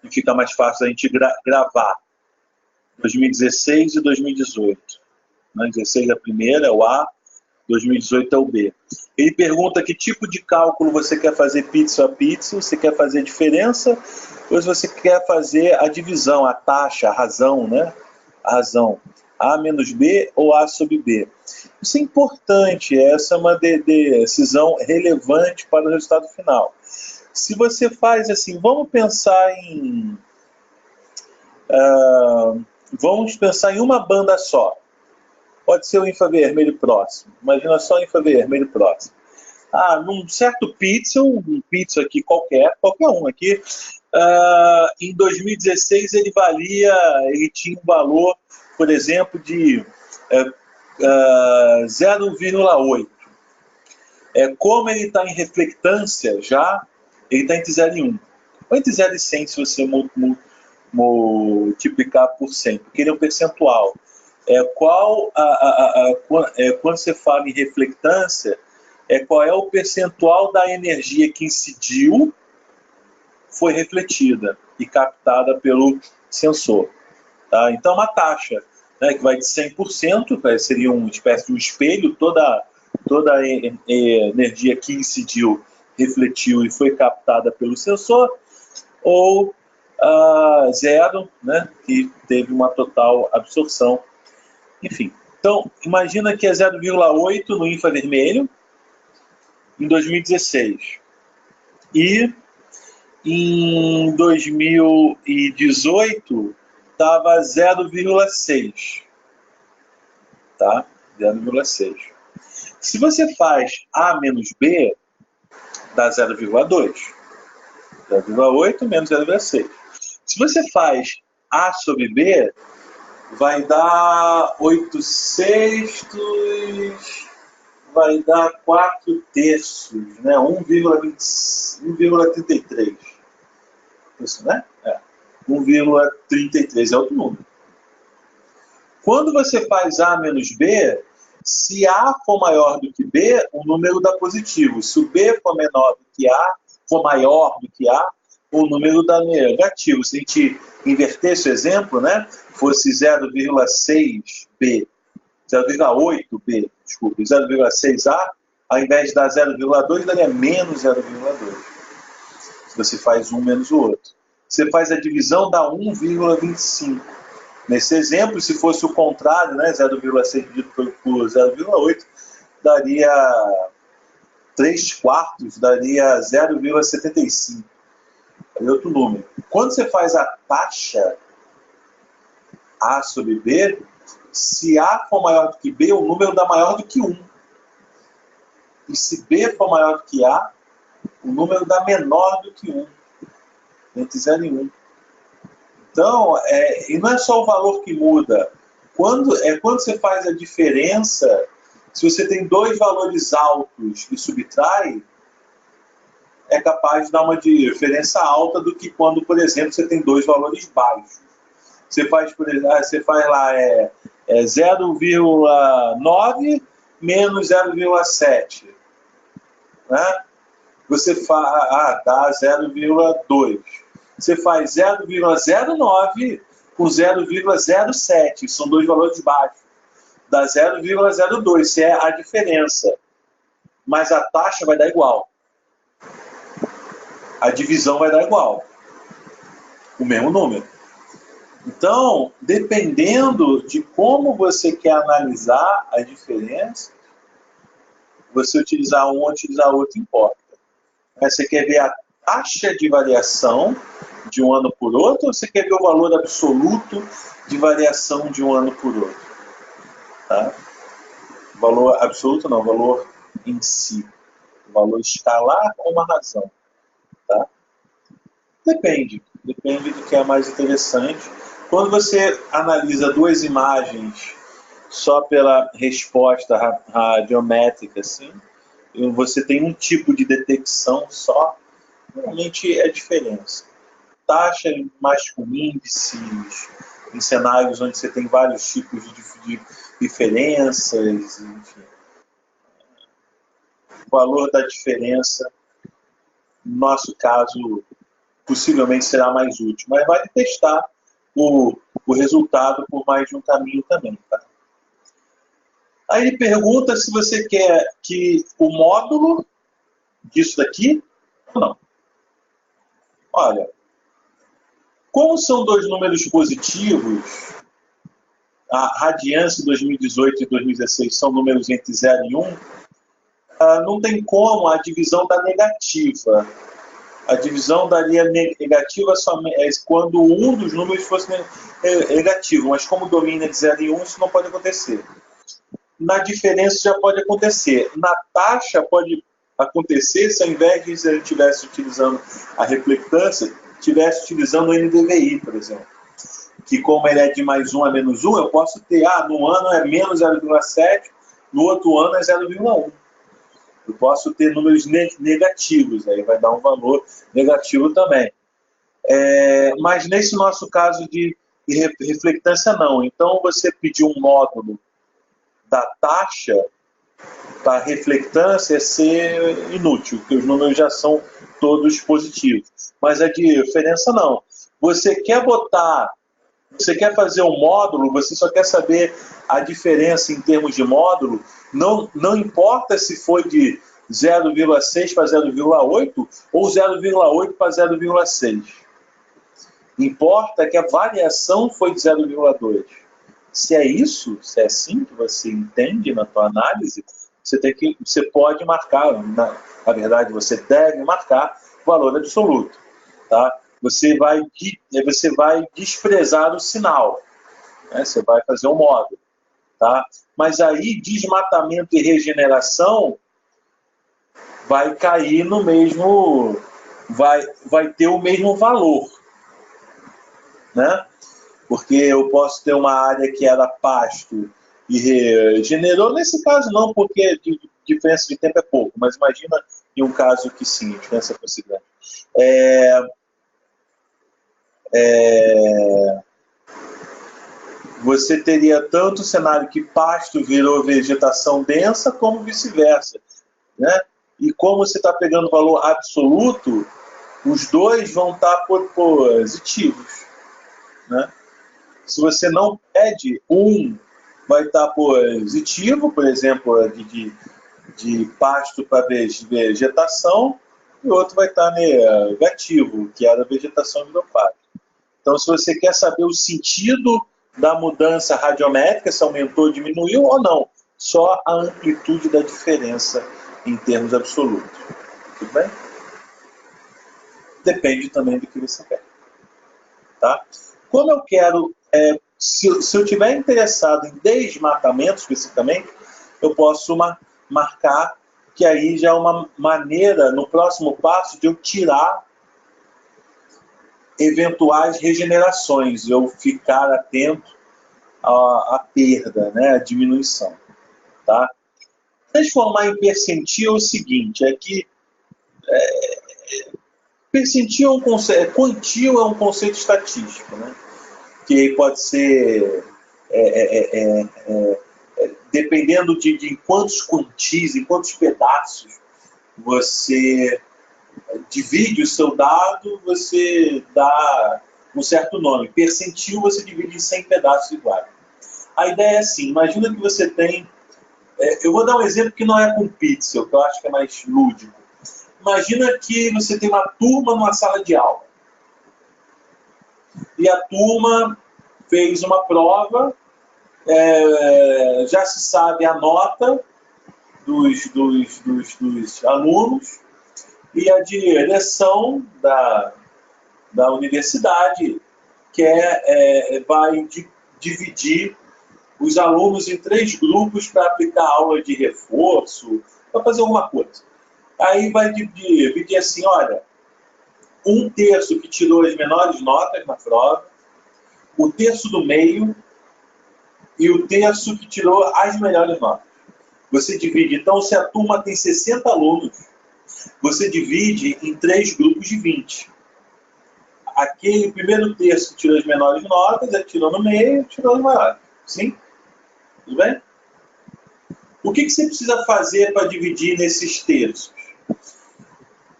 E fica mais fácil a gente gravar. 2016 e 2018. 2016 é a primeira, é o A. 2018 é o B. Ele pergunta que tipo de cálculo você quer fazer pixel a pixel, você quer fazer a diferença, ou se você quer fazer a divisão, a taxa, a razão, né? A razão. A menos B ou A sobre B. Isso é importante, essa é uma decisão relevante para o resultado final. Se você faz assim, vamos pensar em uma banda só. Pode ser o infravermelho próximo. Imagina só o infravermelho próximo. Num certo pixel, um pixel aqui qualquer um aqui, em 2016 ele tinha um valor, por exemplo, de 0,8. Como ele está em reflectância já, ele está entre 0 e 1. Ou entre 0 e 100 se você multiplicar por 100, porque ele é um percentual. Quando você fala em reflectância, qual é o percentual da energia que incidiu, foi refletida e captada pelo sensor. Tá? Então, uma taxa, né, que vai de 100%, seria uma espécie de um espelho, toda a energia que incidiu, refletiu e foi captada pelo sensor, ou 0, né, que teve uma total absorção. Enfim, então, imagina que é 0,8 no infravermelho em 2016. E em 2018 estava 0,6. Tá? 0,6. Se você faz A menos B, dá 0,2. 0,8 menos 0,6. Se você faz A sobre B, vai dar 8/6, vai dar 4/3, né? 1,33. Isso, né? 1,33 é outro número. Quando você faz A menos B, se A for maior do que B, o número dá positivo. Se o B for menor do que A, for maior do que A, o número dá negativo. Se a gente inverter esse exemplo, né, fosse 0,6B, 0,8B, desculpa, 0,6A, ao invés de dar 0,2, daria menos 0,2. Se você faz um menos o outro. Você faz a divisão, dá 1,25. Nesse exemplo, se fosse o contrário, né, 0,6 dividido por 0,8, daria 3/4, daria 0,75. É outro número. Quando você faz a taxa A sobre B, se A for maior do que B, o número dá maior do que 1. E se B for maior do que A, o número dá menor do que 1. Entre 0 e 1. Então, e não é só o valor que muda. Quando você faz a diferença, se você tem dois valores altos e subtrai, é capaz de dar uma diferença alta do que quando, por exemplo, você tem dois valores baixos. Você faz lá 0,9 menos 0,7. Né? Você dá 0,2. você faz 0,09 com 0,07, são dois valores baixos. Dá 0,02, se é a diferença. Mas a taxa vai dar igual. A divisão vai dar igual. O mesmo número. Então, dependendo de como você quer analisar a diferença, você utilizar um ou utilizar outro importa. Mas você quer ver a taxa de variação de um ano por outro, ou você quer ver o valor absoluto de variação de um ano por outro? Tá? Valor absoluto não, valor em si. Valor escalar ou uma razão. Tá? Depende do que é mais interessante. Quando você analisa duas imagens só pela resposta radiométrica, assim, você tem um tipo de detecção só, normalmente é diferença. Taxa mais com índices, em cenários onde você tem vários tipos de diferenças, enfim. O valor da diferença, no nosso caso, possivelmente será mais útil, mas vale testar o resultado por mais de um caminho também. Tá? Aí ele pergunta se você quer que o módulo disso daqui ou não. Olha, como são dois números positivos, a radiância 2018 e 2016 são números entre 0 e 1, não tem como a divisão dar negativa. A divisão daria negativa somente quando um dos números fosse negativo, mas como domina de 0 e 1, isso não pode acontecer. Na diferença já pode acontecer. Na taxa pode acontecer se ao invés de ele estivesse utilizando a reflectância, estivesse utilizando o NDVI, por exemplo. Que como ele é de mais 1 a menos 1, eu posso ter, no ano é menos 0,7, no outro ano é 0,1. Eu posso ter números negativos, aí vai dar um valor negativo também. Mas nesse nosso caso de reflectância, não. Então, você pedir um módulo da taxa para reflectância ser inútil, porque os números já são todos positivos. Mas a diferença, não. Você quer fazer um módulo, você só quer saber a diferença em termos de módulo, não importa se foi de 0,6 para 0,8 ou 0,8 para 0,6. Importa que a variação foi de 0,2. Se é isso, se é assim que você entende na tua análise, você pode marcar, na verdade você deve marcar o valor absoluto. Tá? Você vai desprezar o sinal, né? Você vai fazer um módulo, tá? Mas aí desmatamento e regeneração vai cair no mesmo, vai ter o mesmo valor, né? Porque eu posso ter uma área que era pasto e regenerou, nesse caso não, porque a diferença de tempo é pouco, mas imagina em um caso que sim, a diferença fosse grande. Você teria tanto o cenário que pasto virou vegetação densa, como vice-versa, né? E como você está pegando valor absoluto, os dois vão estar positivos, né? Se você não pede, um vai estar positivo, por exemplo, de pasto para vegetação, e o outro vai estar negativo, que era vegetação virou pasto. Então, se você quer saber o sentido da mudança radiométrica, se aumentou, diminuiu ou não, só a amplitude da diferença em termos absolutos. Tudo bem? Depende também do que você quer. Tá? Como eu quero, se eu estiver interessado em desmatamento especificamente, eu posso marcar que aí já é uma maneira, no próximo passo, de eu tirar eventuais regenerações, eu ficar atento à perda, né, à diminuição. Tá? Transformar em percentil é o seguinte, é que percentil é um conceito, quantio é um conceito estatístico, né? Que pode ser dependendo de quantos quantis, em quantos pedaços você divide o seu dado, você dá um certo nome. Percentil você divide em 100 pedaços iguais. A ideia é assim, imagina que você tem... eu vou dar um exemplo que não é com pixel, que eu acho que é mais lúdico. Imagina que você tem uma turma numa sala de aula. E a turma fez uma prova, já se sabe a nota dos alunos, e a direção da universidade vai dividir os alunos em 3 grupos para aplicar aula de reforço, para fazer alguma coisa. Aí vai dividir assim, olha, 1/3 que tirou as menores notas na prova, o 1/3 do meio e o 1/3 que tirou as melhores notas. Você divide, então, se a turma tem 60 alunos, você divide em 3 grupos de 20. Aquele primeiro 1/3 que tirou as menores notas, tirou no meio, tirou as maiores. Sim? Tudo bem? O que você precisa fazer para dividir nesses terços?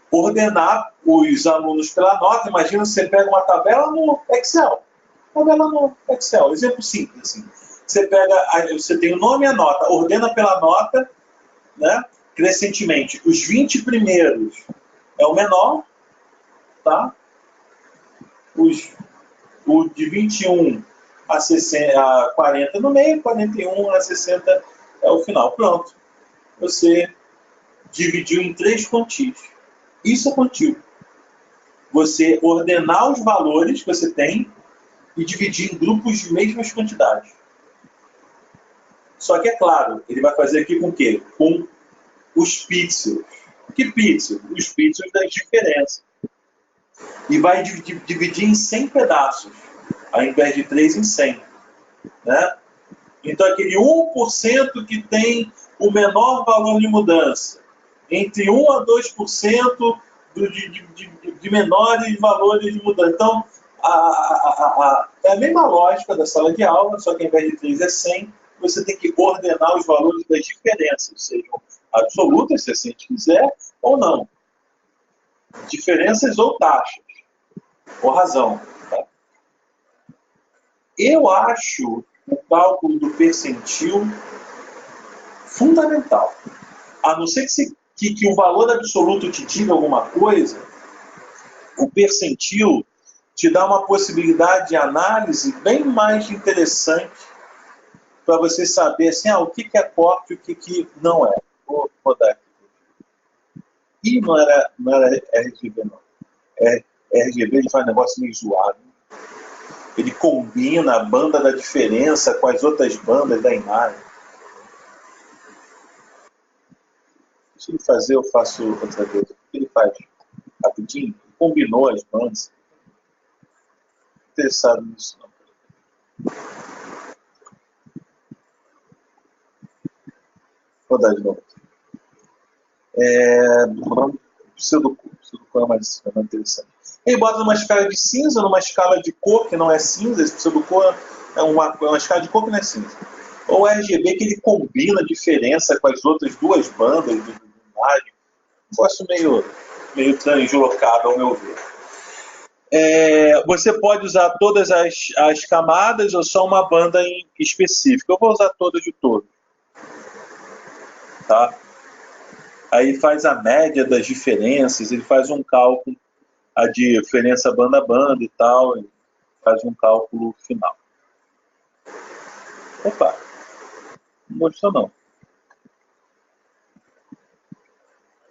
Ordenar os alunos pela nota. Imagina que você pega uma tabela no Excel. Tabela no Excel. Exemplo simples. Assim. Você tem o nome e a nota. Ordena pela nota, né? Crescentemente. Os 20 primeiros é o menor. Tá? O de 21 a 40 no meio, 41 a 60 é o final. Pronto. Você dividiu em 3 quantias. Isso é quantio. Você ordenar os valores que você tem e dividir em grupos de mesmas quantidades. Só que, é claro, ele vai fazer aqui com o quê? Com os pixels. Que pixels? Os pixels das diferenças. E vai dividir em 100 pedaços, ao invés de 3 em 100. Né? Então, aquele 1% que tem o menor valor de mudança, entre 1 a 2% de menores valores de mudança. Então, é a mesma lógica da sala de aula, só que ao invés de 3 é 100, você tem que ordenar os valores das diferenças, sejam absolutas, se assim quiser, ou não. Diferenças ou taxas, ou razão. Tá? Eu acho o cálculo do percentil fundamental. A não ser que o valor absoluto te diga alguma coisa, o percentil te dá uma possibilidade de análise bem mais interessante para você saber assim, o que é corte e o que não é. Vou dar aqui. E não era RGB, não. RGB ele faz um negócio meio zoado. Ele combina a banda da diferença com as outras bandas da imagem. Se ele fazer, eu faço outra vez. O que ele faz? Rapidinho, combinou as bandas. Não estou interessado nisso, não. Vou dar de novo. Pseudocor é mais interessante. Ele bota numa escala de cinza, numa escala de cor que não é cinza. Esse pseudocor é uma escala de cor que não é cinza. Ou o RGB que ele combina a diferença com as outras 2 bandas de imagem. Um negócio meio translocado, ao meu ver. Você pode usar todas as camadas ou só uma banda em específica. Eu vou usar todas de todo. Tá? Aí faz a média das diferenças, ele faz um cálculo, a diferença banda a banda e tal, ele faz um cálculo final. Opa, não gostou não.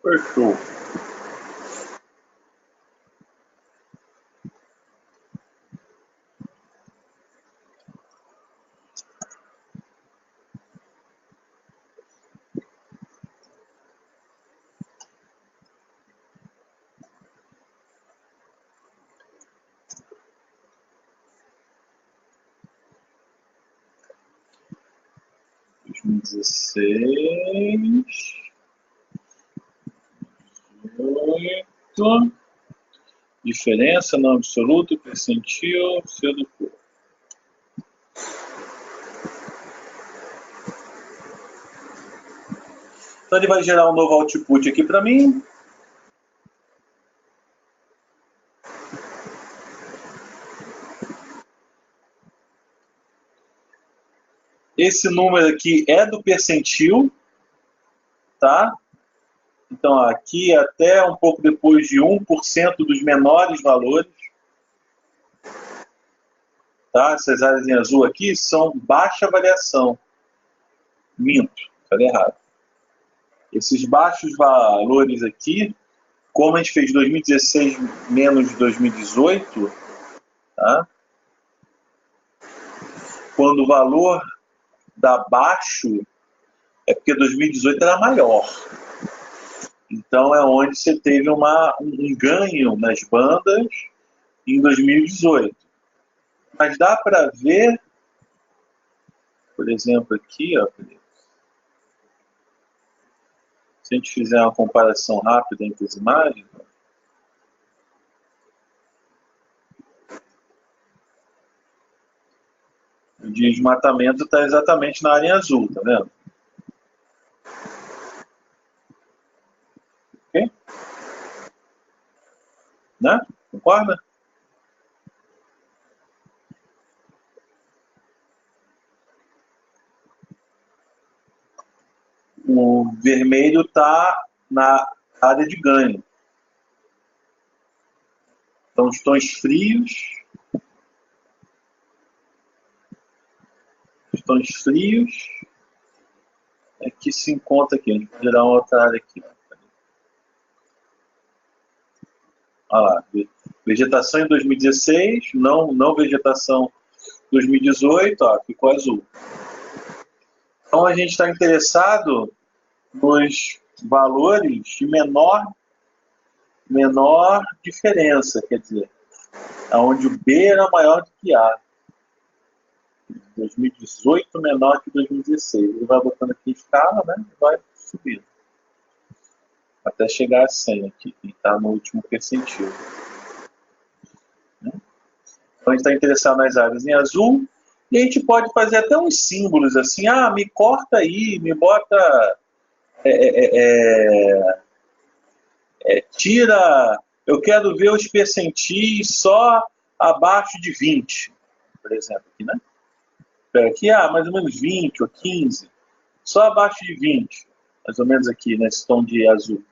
Perfeito. Diferença não absoluto, percentil, pseudocor. Então ele vai gerar um novo output aqui para mim. Esse número aqui é do percentil, tá? Então, aqui até um pouco depois de 1% dos menores valores. Tá? Essas áreas em azul aqui são baixa variação. Minto, falei errado. Esses baixos valores aqui, como a gente fez 2016 menos 2018, tá? Quando o valor dá baixo, é porque 2018 era maior. Então é onde você teve um ganho nas bandas em 2018. Mas dá para ver, por exemplo, aqui, ó, se a gente fizer uma comparação rápida entre as imagens, o desmatamento está exatamente na área em azul, tá vendo? Ok? Né? Concorda? O vermelho está na área de ganho. Então, os tons frios. Os tons frios é que se encontra aqui. A gente pode dar uma outra área aqui. Olha lá. Vegetação em 2016, não vegetação 2018, ó, ficou azul. Então, a gente está interessado nos valores de menor diferença, quer dizer, onde o B era maior do que A. 2018 menor que 2016. Ele vai botando aqui em escala, né? E vai subindo. Até chegar a 100 aqui, que está no último percentil. Né? Então a gente está interessado nas áreas em azul. E a gente pode fazer até uns símbolos assim. Ah, me corta aí, me bota... tira... Eu quero ver os percentis só abaixo de 20, por exemplo. Aqui, né? Aqui, mais ou menos 20 ou 15. Só abaixo de 20. Mais ou menos aqui, nesse tom de azul.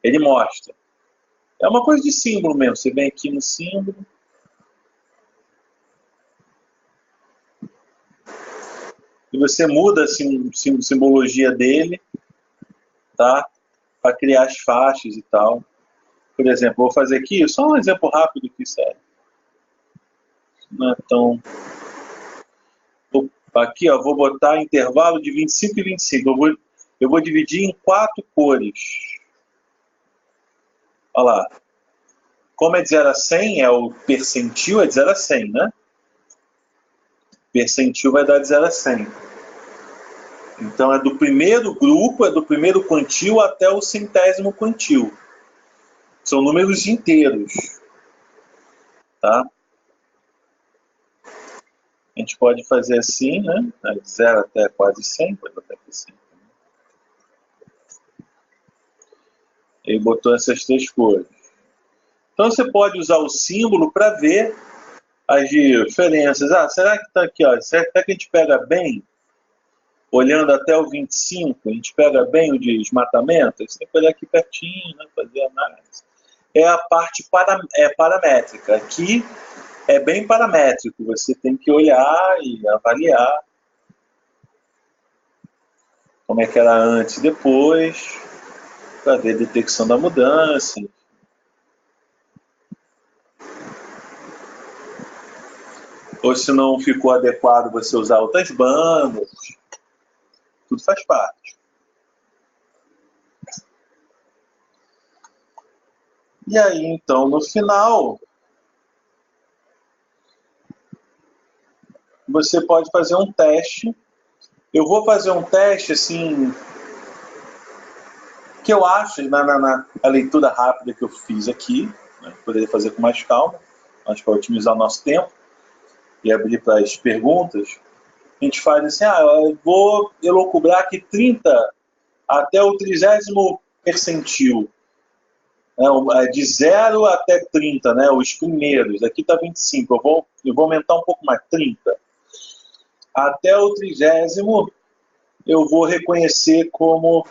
Ele mostra. É uma coisa de símbolo mesmo. Você vem aqui no símbolo. E você muda assim, a simbologia dele, tá? Para criar as faixas e tal. Por exemplo, vou fazer aqui, só um exemplo rápido aqui, sério. Não é tão... Aqui, ó, vou botar intervalo de 25 e 25. Eu vou dividir em 4 cores. Olha lá. Como é de 0 a 100, é o percentil, é de 0 a 100, né? Percentil vai dar de 0 a 100. Então é do primeiro grupo, é do primeiro quantil até o centésimo quantil. São números inteiros. Tá? A gente pode fazer assim, né? De 0 até quase 100, pode botar aqui 100. Ele botou essas 3 cores. Então você pode usar o símbolo para ver as diferenças. Ah, será que está aqui, ó? Será que a gente pega bem? Olhando até o 25, a gente pega bem o desmatamento? Você tem que olhar aqui pertinho, né? Fazer análise. É a parte paramétrica. Aqui é bem paramétrico. Você tem que olhar e avaliar como é que era antes e depois, para ver a detecção da mudança. Ou se não ficou adequado você usar outras bandas. Tudo faz parte. E aí, então, no final, você pode fazer um teste. Eu vou fazer um teste, assim, que eu acho, na leitura rápida que eu fiz aqui, né, poderia fazer com mais calma, mas para otimizar o nosso tempo e abrir para as perguntas, a gente faz assim, eu vou elocubrar aqui 30 até o 30º percentil. De 0 até 30, né, os primeiros. Aqui está 25, eu vou aumentar um pouco mais, 30. até o 30º, eu vou reconhecer como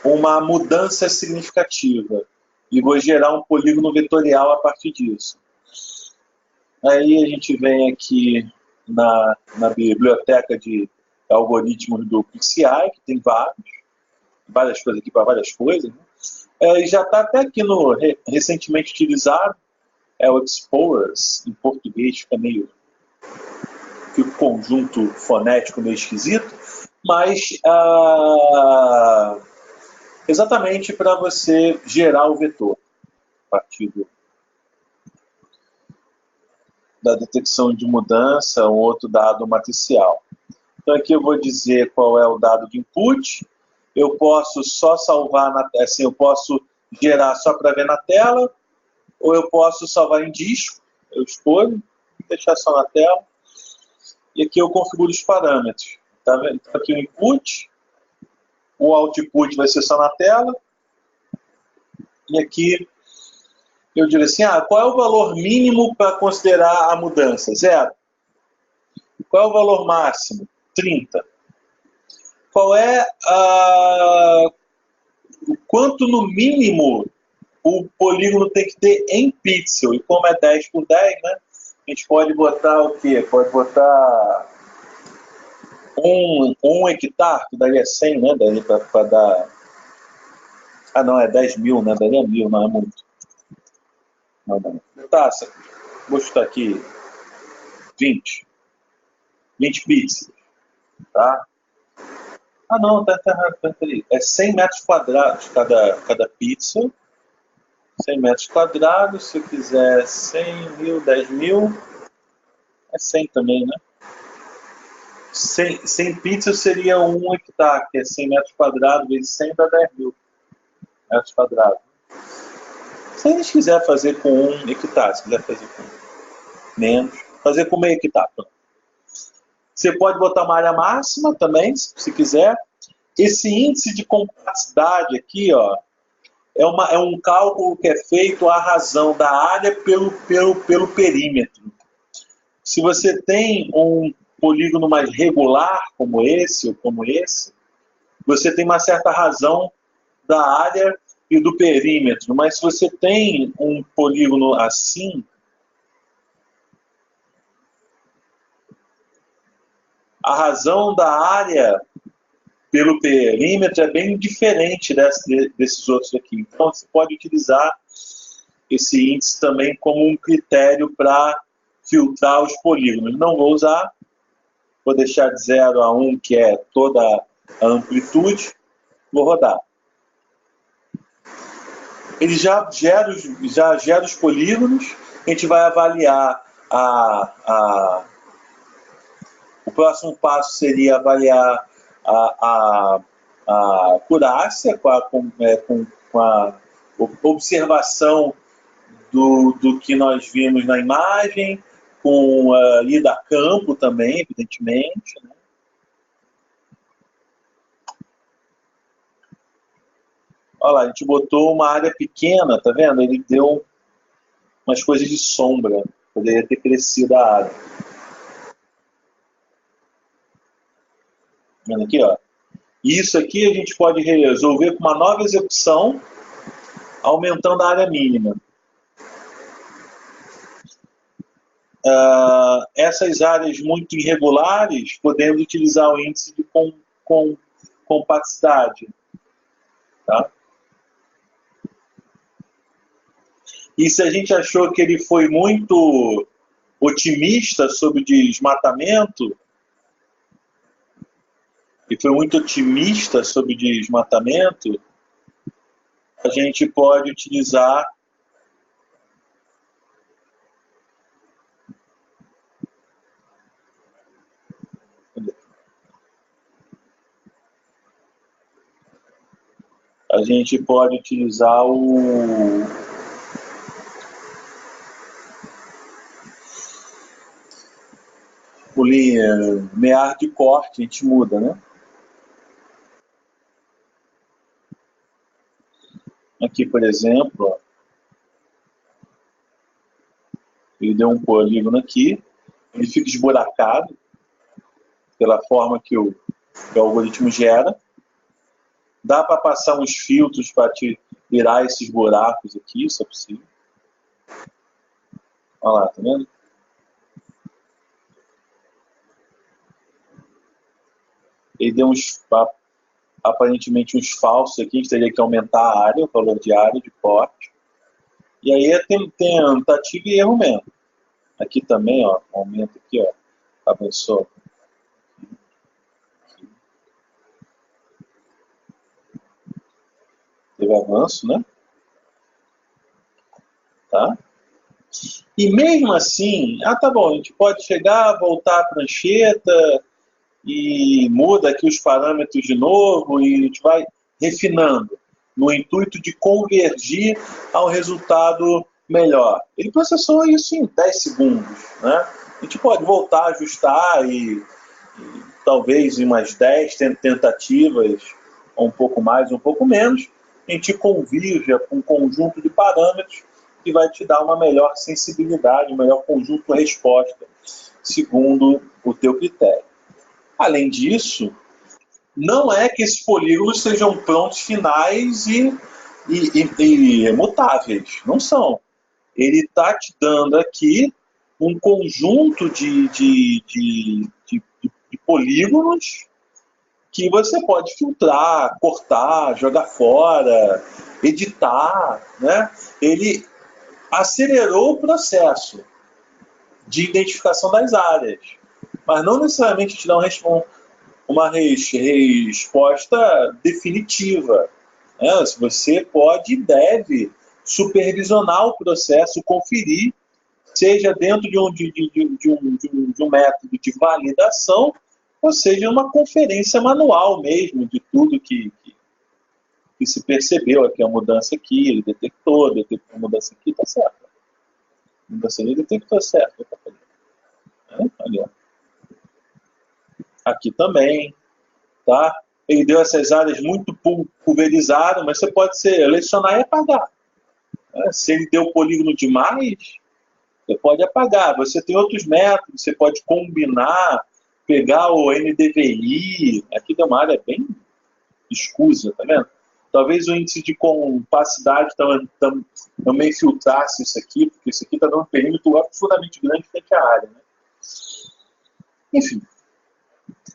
uma mudança significativa e vou gerar um polígono vetorial a partir disso. Aí a gente vem aqui na biblioteca de algoritmos do PCI, que tem várias coisas aqui para várias coisas, né? E já está até aqui no recentemente utilizado, é o Explorers, em português fica meio que o conjunto fonético meio esquisito, mas exatamente para você gerar o vetor a partir da detecção de mudança, um outro dado matricial. Então aqui eu vou dizer qual é o dado de input. Eu posso só salvar, assim, eu posso gerar só para ver na tela, ou eu posso salvar em disco, eu escolho, deixar só na tela. E aqui eu configuro os parâmetros. Tá vendo? Então aqui o input, o output vai ser só na tela. E aqui eu digo assim, qual é o valor mínimo para considerar a mudança? 0. Qual é o valor máximo? 30. Qual é o quanto no mínimo o polígono tem que ter em pixel? E como é 10 por 10, né? A gente pode botar o quê? Pode botar um hectare, que daria 100, né? Daria para dar... não, é 10 mil, né? Daria 1000, não é muito. Não. Tá, vou chutar aqui 20 pixels, tá? Não, tá errado, peraí. É 100 metros quadrados cada pixel. 100 metros quadrados, se eu quiser 100 mil, 10 mil, é 100 também, né? 100 pixels seria 1 hectare, que é 100 metros quadrados, vezes 100 dá 10 mil metros quadrados. Se a gente quiser fazer com 1 hectare, se quiser fazer com menos, fazer com meio hectare. Você pode botar uma área máxima também, se quiser. Esse índice de complexidade aqui, ó, é um cálculo que é feito à razão da área pelo perímetro. Se você tem um polígono mais regular, como esse ou como esse, você tem uma certa razão da área e do perímetro. Mas se você tem um polígono assim, a razão da área pelo perímetro é bem diferente desses outros aqui. Então, você pode utilizar esse índice também como um critério para filtrar os polígonos. Não vou usar, vou deixar de 0 a 1, que é toda a amplitude, vou rodar. Ele já gera os polígonos, a gente vai avaliar o próximo passo seria avaliar a acurácia com a observação do que nós vimos na imagem, com a ida a campo também, evidentemente, né? Olha lá, a gente botou uma área pequena, tá vendo? Ele deu umas coisas de sombra, poderia ter crescido a área. Vendo aqui, ó. Isso aqui a gente pode resolver com uma nova execução, aumentando a área mínima. Essas áreas muito irregulares, podemos utilizar o índice de compactidade. Tá? E se a gente achou que ele foi muito otimista sobre o desmatamento, a gente pode utilizar o linear de corte, a gente muda, né? Aqui, por exemplo, ó, ele deu um polígono aqui, ele fica esburacado, pela forma que o algoritmo gera. Dá para passar uns filtros para tirar esses buracos aqui, isso é possível. Olha lá, tá vendo? Ele deu aparentemente uns falsos aqui, a gente teria que aumentar a área, o valor de área, de corte. E aí é tentativa e erro mesmo. Aqui também, ó, aumenta aqui, ó, avançou. Teve avanço, né? Tá? E mesmo assim, tá bom, a gente pode chegar, voltar a prancheta e muda aqui os parâmetros de novo e a gente vai refinando no intuito de convergir ao resultado melhor. Ele processou isso em 10 segundos, né? A gente pode voltar a ajustar e talvez em umas 10 tentativas, ou um pouco mais, um pouco menos, a gente convirja com um conjunto de parâmetros que vai te dar uma melhor sensibilidade, um melhor conjunto de resposta, segundo o teu critério. Além disso, não é que esses polígonos sejam prontos, finais e imutáveis. Não são. Ele está te dando aqui um conjunto de polígonos que você pode filtrar, cortar, jogar fora, editar, né? Ele acelerou o processo de identificação das áreas, mas não necessariamente te dá uma resposta definitiva. Né? Você pode e deve supervisionar o processo, conferir, seja dentro de um método de validação, ou seja, uma conferência manual mesmo de tudo que se percebeu. Aqui a mudança aqui, ele detectou a mudança aqui, está certo. A mudança ali detectou certo. Ali, ó. Aqui também, tá? Ele deu essas áreas muito pulverizadas, mas você pode selecionar e apagar. Né? Se ele deu polígono demais, você pode apagar. Você tem outros métodos, você pode combinar, pegar o NDVI, aqui deu uma área bem escusa, tá vendo? Talvez o índice de compacidade também filtrasse isso aqui, porque isso aqui está dando um perímetro absurdamente grande frente à área. Né? Enfim,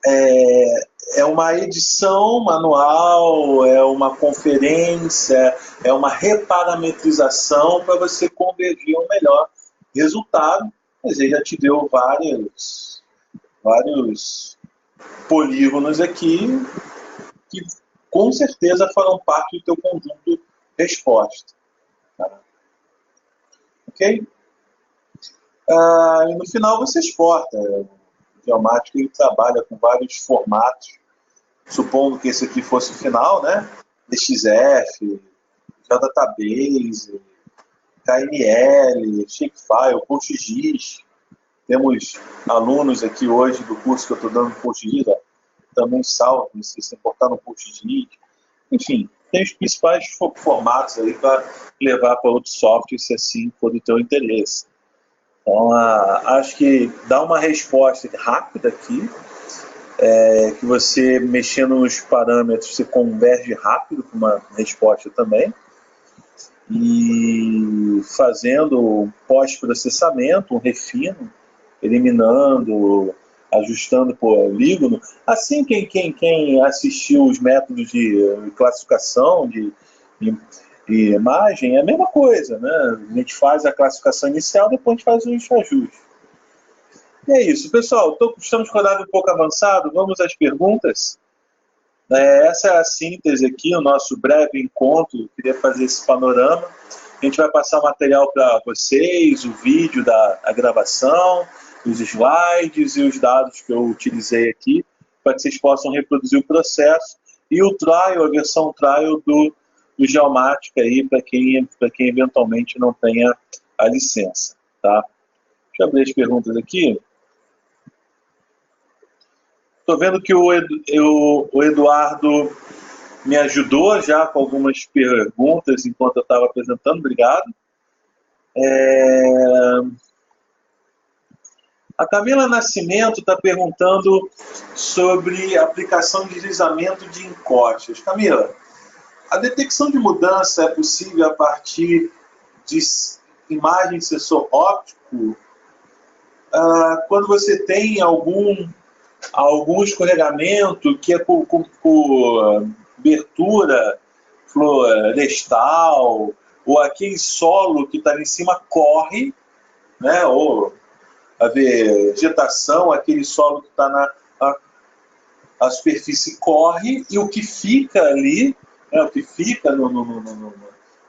é uma edição manual, é uma conferência, é uma reparametrização para você convergir ao melhor resultado, mas ele já te deu vários polígonos aqui que com certeza farão parte do teu conjunto resposta. Tá? Ok? E no final você exporta. O Geomática ele trabalha com vários formatos, supondo que esse aqui fosse o final, né? DXF, JDatabase, KML, Shapefile, PostGIS. Temos alunos aqui hoje do curso que eu estou dando PostGIS, também salvo, se importar no PostGIS. Enfim, tem os principais formatos aí para levar para outros softwares, se assim for do teu interesse. Então, acho que dá uma resposta rápida aqui, que você mexendo nos parâmetros, você converge rápido com uma resposta também. E fazendo um pós-processamento, um refino, eliminando, ajustando polígono. Assim, quem assistiu os métodos de classificação de imagem, é a mesma coisa, né? A gente faz a classificação inicial, depois a gente faz os ajustes. E é isso, pessoal. Estamos com o horário um pouco avançado, vamos às perguntas. Essa é a síntese aqui, o nosso breve encontro. Eu queria fazer esse panorama. A gente vai passar material para vocês, o vídeo da gravação, os slides e os dados que eu utilizei aqui, para que vocês possam reproduzir o processo. E o trial, a versão trial do Geomática aí, para quem eventualmente não tenha a licença. Tá? Deixa eu abrir as perguntas aqui. Estou vendo que o Eduardo me ajudou já com algumas perguntas enquanto eu estava apresentando. Obrigado. A Camila Nascimento está perguntando sobre aplicação de deslizamento de encostas. Camila, a detecção de mudança é possível a partir de imagem de sensor óptico? Quando você tem algum escorregamento que é por cobertura florestal, ou aquele solo que está ali em cima corre, né? Ou a vegetação, aquele solo que está a superfície corre, e o que fica ali, né, o que fica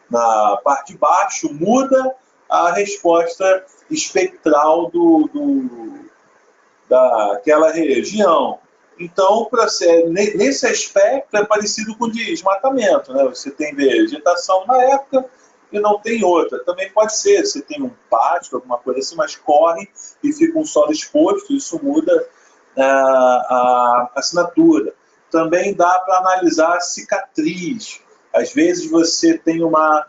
na parte de baixo, muda a resposta espectral daquela região. Então, nesse aspecto, é parecido com desmatamento, né? Você tem vegetação na época e não tem outra. Também pode ser, você tem um pátio, alguma coisa assim, mas corre e fica um solo exposto, isso muda a assinatura. Também dá para analisar a cicatriz. Às vezes você tem uma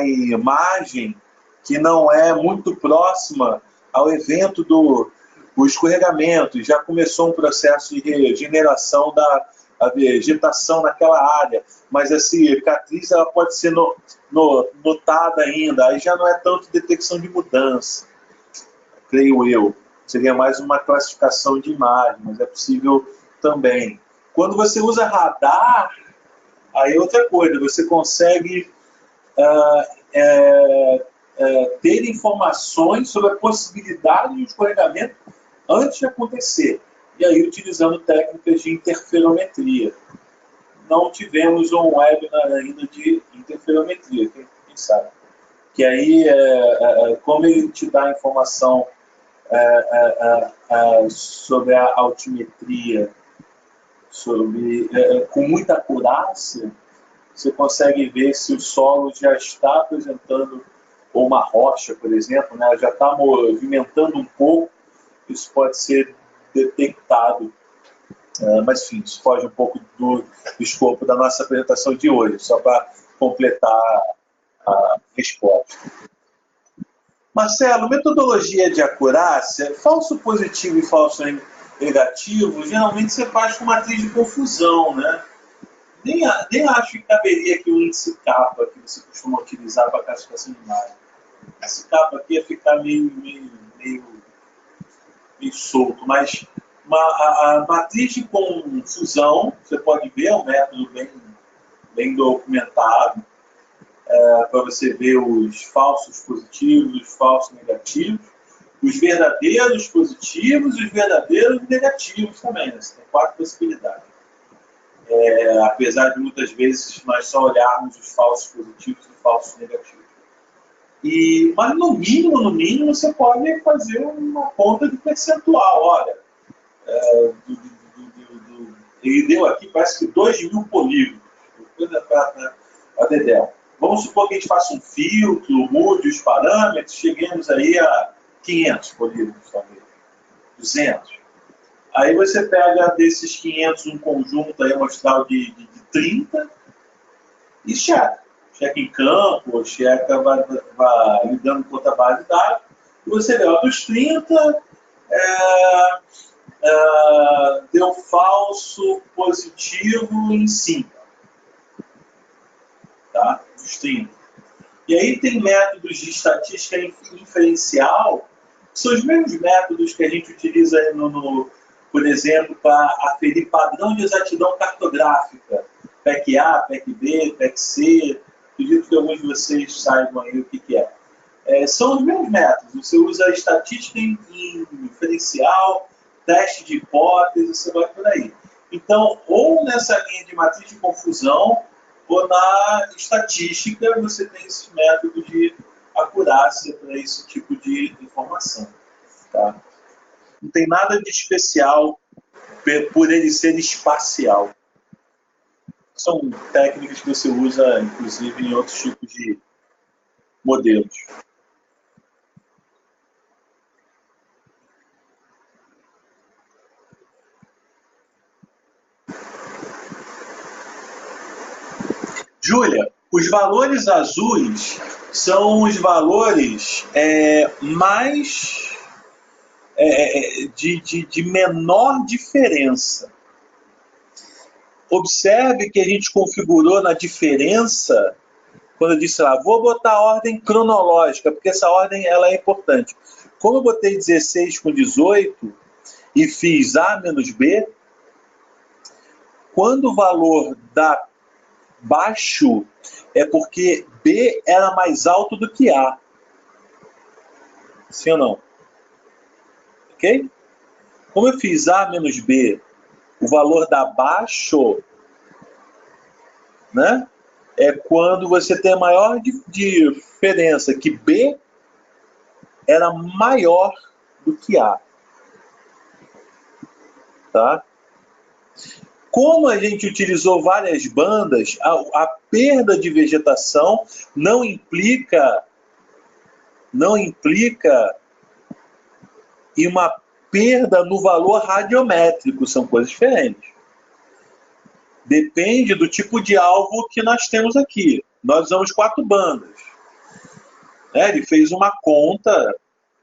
imagem que não é muito próxima ao evento o escorregamento, já começou um processo de regeneração da vegetação naquela área, mas a cicatriz ela pode ser notada ainda, aí já não é tanto detecção de mudança, creio eu. Seria mais uma classificação de imagem, mas é possível também. Quando você usa radar, aí é outra coisa, você consegue ter informações sobre a possibilidade de um escorregamento antes de acontecer, e aí utilizando técnicas de interferometria. Não tivemos um webinar ainda de interferometria, quem sabe? Que aí, como ele te dá informação sobre a altimetria, com muita acurácia, você consegue ver se o solo já está apresentando, ou uma rocha, por exemplo, né, já está movimentando um pouco, isso pode ser detectado. Mas, enfim, isso foge um pouco do escopo da nossa apresentação de hoje, só para completar a resposta. Marcelo, metodologia de acurácia, falso positivo e falso negativo, geralmente você faz com matriz de confusão, né? Nem acho que caberia aqui o índice capa que você costuma utilizar para classificação de imagem. Esse capa aqui ia ficar meio solto, mas a matriz de confusão, você pode ver, é um método bem documentado, para você ver os falsos positivos, os falsos negativos, os verdadeiros positivos e os verdadeiros negativos também, né? Você tem 4 possibilidades. Apesar de muitas vezes nós só olharmos os falsos positivos e os falsos negativos. Mas no mínimo, você pode fazer uma conta de percentual. Olha, ele deu aqui, parece que 2.000 polígonos. Coisa para a Dedel. Vamos supor que a gente faça um filtro, mude os parâmetros, cheguemos aí a 500 polígonos, talvez, 200. Aí você pega desses 500 um conjunto aí amostral de 30 e checa. Checa em campo, checa, vai lidando com outra base de dados, e você vê, dos 30, deu falso positivo em 5. Tá? Dos 30. E aí tem métodos de estatística inferencial, que são os mesmos métodos que a gente utiliza por exemplo, para aferir padrão de exatidão cartográfica. PEC A, PEC B, PEC C, acredito que alguns de vocês saibam aí o que é. São os mesmos métodos, você usa estatística inferencial, teste de hipótese, você vai por aí. Então, ou nessa linha de matriz de confusão, ou na estatística, você tem esse método de acurácia para esse tipo de informação. Tá? Não tem nada de especial por ele ser espacial. São técnicas que você usa, inclusive, em outros tipos de modelos. Júlia, os valores azuis são os valores mais de menor diferença. Observe que a gente configurou na diferença, quando eu disse lá, vou botar a ordem cronológica, porque essa ordem ela é importante. Como eu botei 16 com 18 e fiz A menos B, quando o valor dá baixo, é porque B era mais alto do que A. Sim ou não? Ok? Como eu fiz A menos B, o valor dá baixo, né? É quando você tem a maior diferença, que B era maior do que A. Tá? Como a gente utilizou várias bandas, a perda de vegetação não implica em uma perda no valor radiométrico, são coisas diferentes. Depende do tipo de alvo que nós temos aqui. Nós usamos 4 bandas. Ele fez uma conta,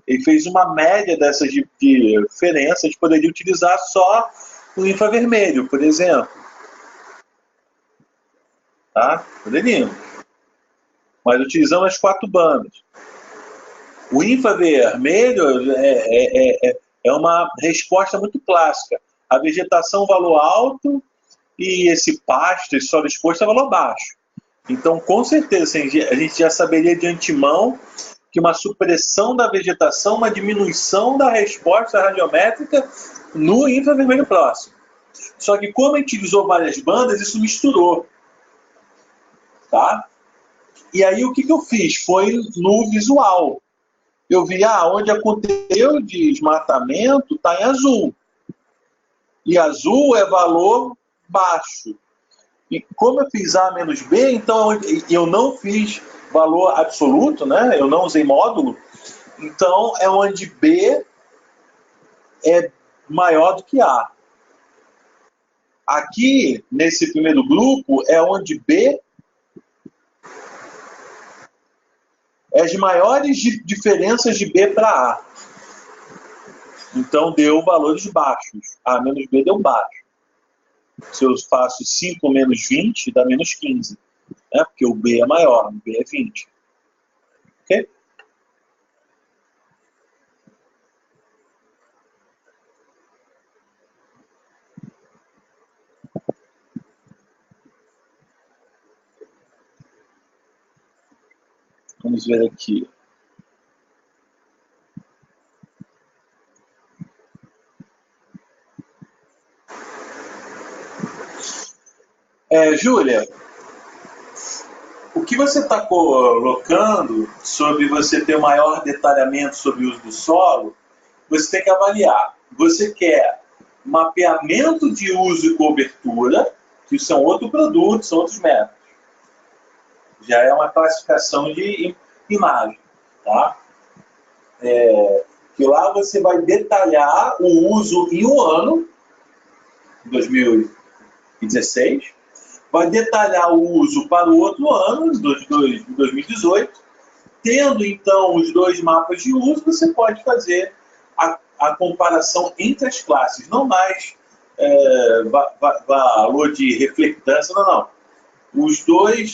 ele fez uma média dessas diferenças, a gente poderia utilizar só o infravermelho, por exemplo. Tá? Poderíamos. Mas utilizamos as 4 bandas. O infravermelho é uma resposta muito clássica. A vegetação, valor alto, e esse pasto, esse solo exposto, é valor baixo. Então, com certeza, a gente já saberia de antemão que uma supressão da vegetação, uma diminuição da resposta radiométrica no infravermelho próximo. Só que como a gente utilizou várias bandas, isso misturou. Tá? E aí o que eu fiz? Foi no visual. Eu vi, onde aconteceu o desmatamento está em azul. E azul é valor baixo. E como eu fiz A menos B, então eu não fiz valor absoluto, né? Eu não usei módulo. Então é onde B é maior do que A. Aqui, nesse primeiro grupo, é onde B é as maiores diferenças de B para A. Então deu valores baixos. A menos B deu baixo. Se eu faço 5 menos 20, dá menos 15. Né? Porque o B é maior, o B é 20. Ok? Vamos ver aqui. Júlia, o que você está colocando sobre você ter maior detalhamento sobre o uso do solo, você tem que avaliar. Você quer mapeamento de uso e cobertura, que são outro produto, são outros métodos. Já é uma classificação de imagem. Tá? Que lá você vai detalhar o uso em um ano, 2016, vai detalhar o uso para o outro ano, 2018. Tendo, então, os dois mapas de uso, você pode fazer a comparação entre as classes, não mais valor de reflectância, não. Os dois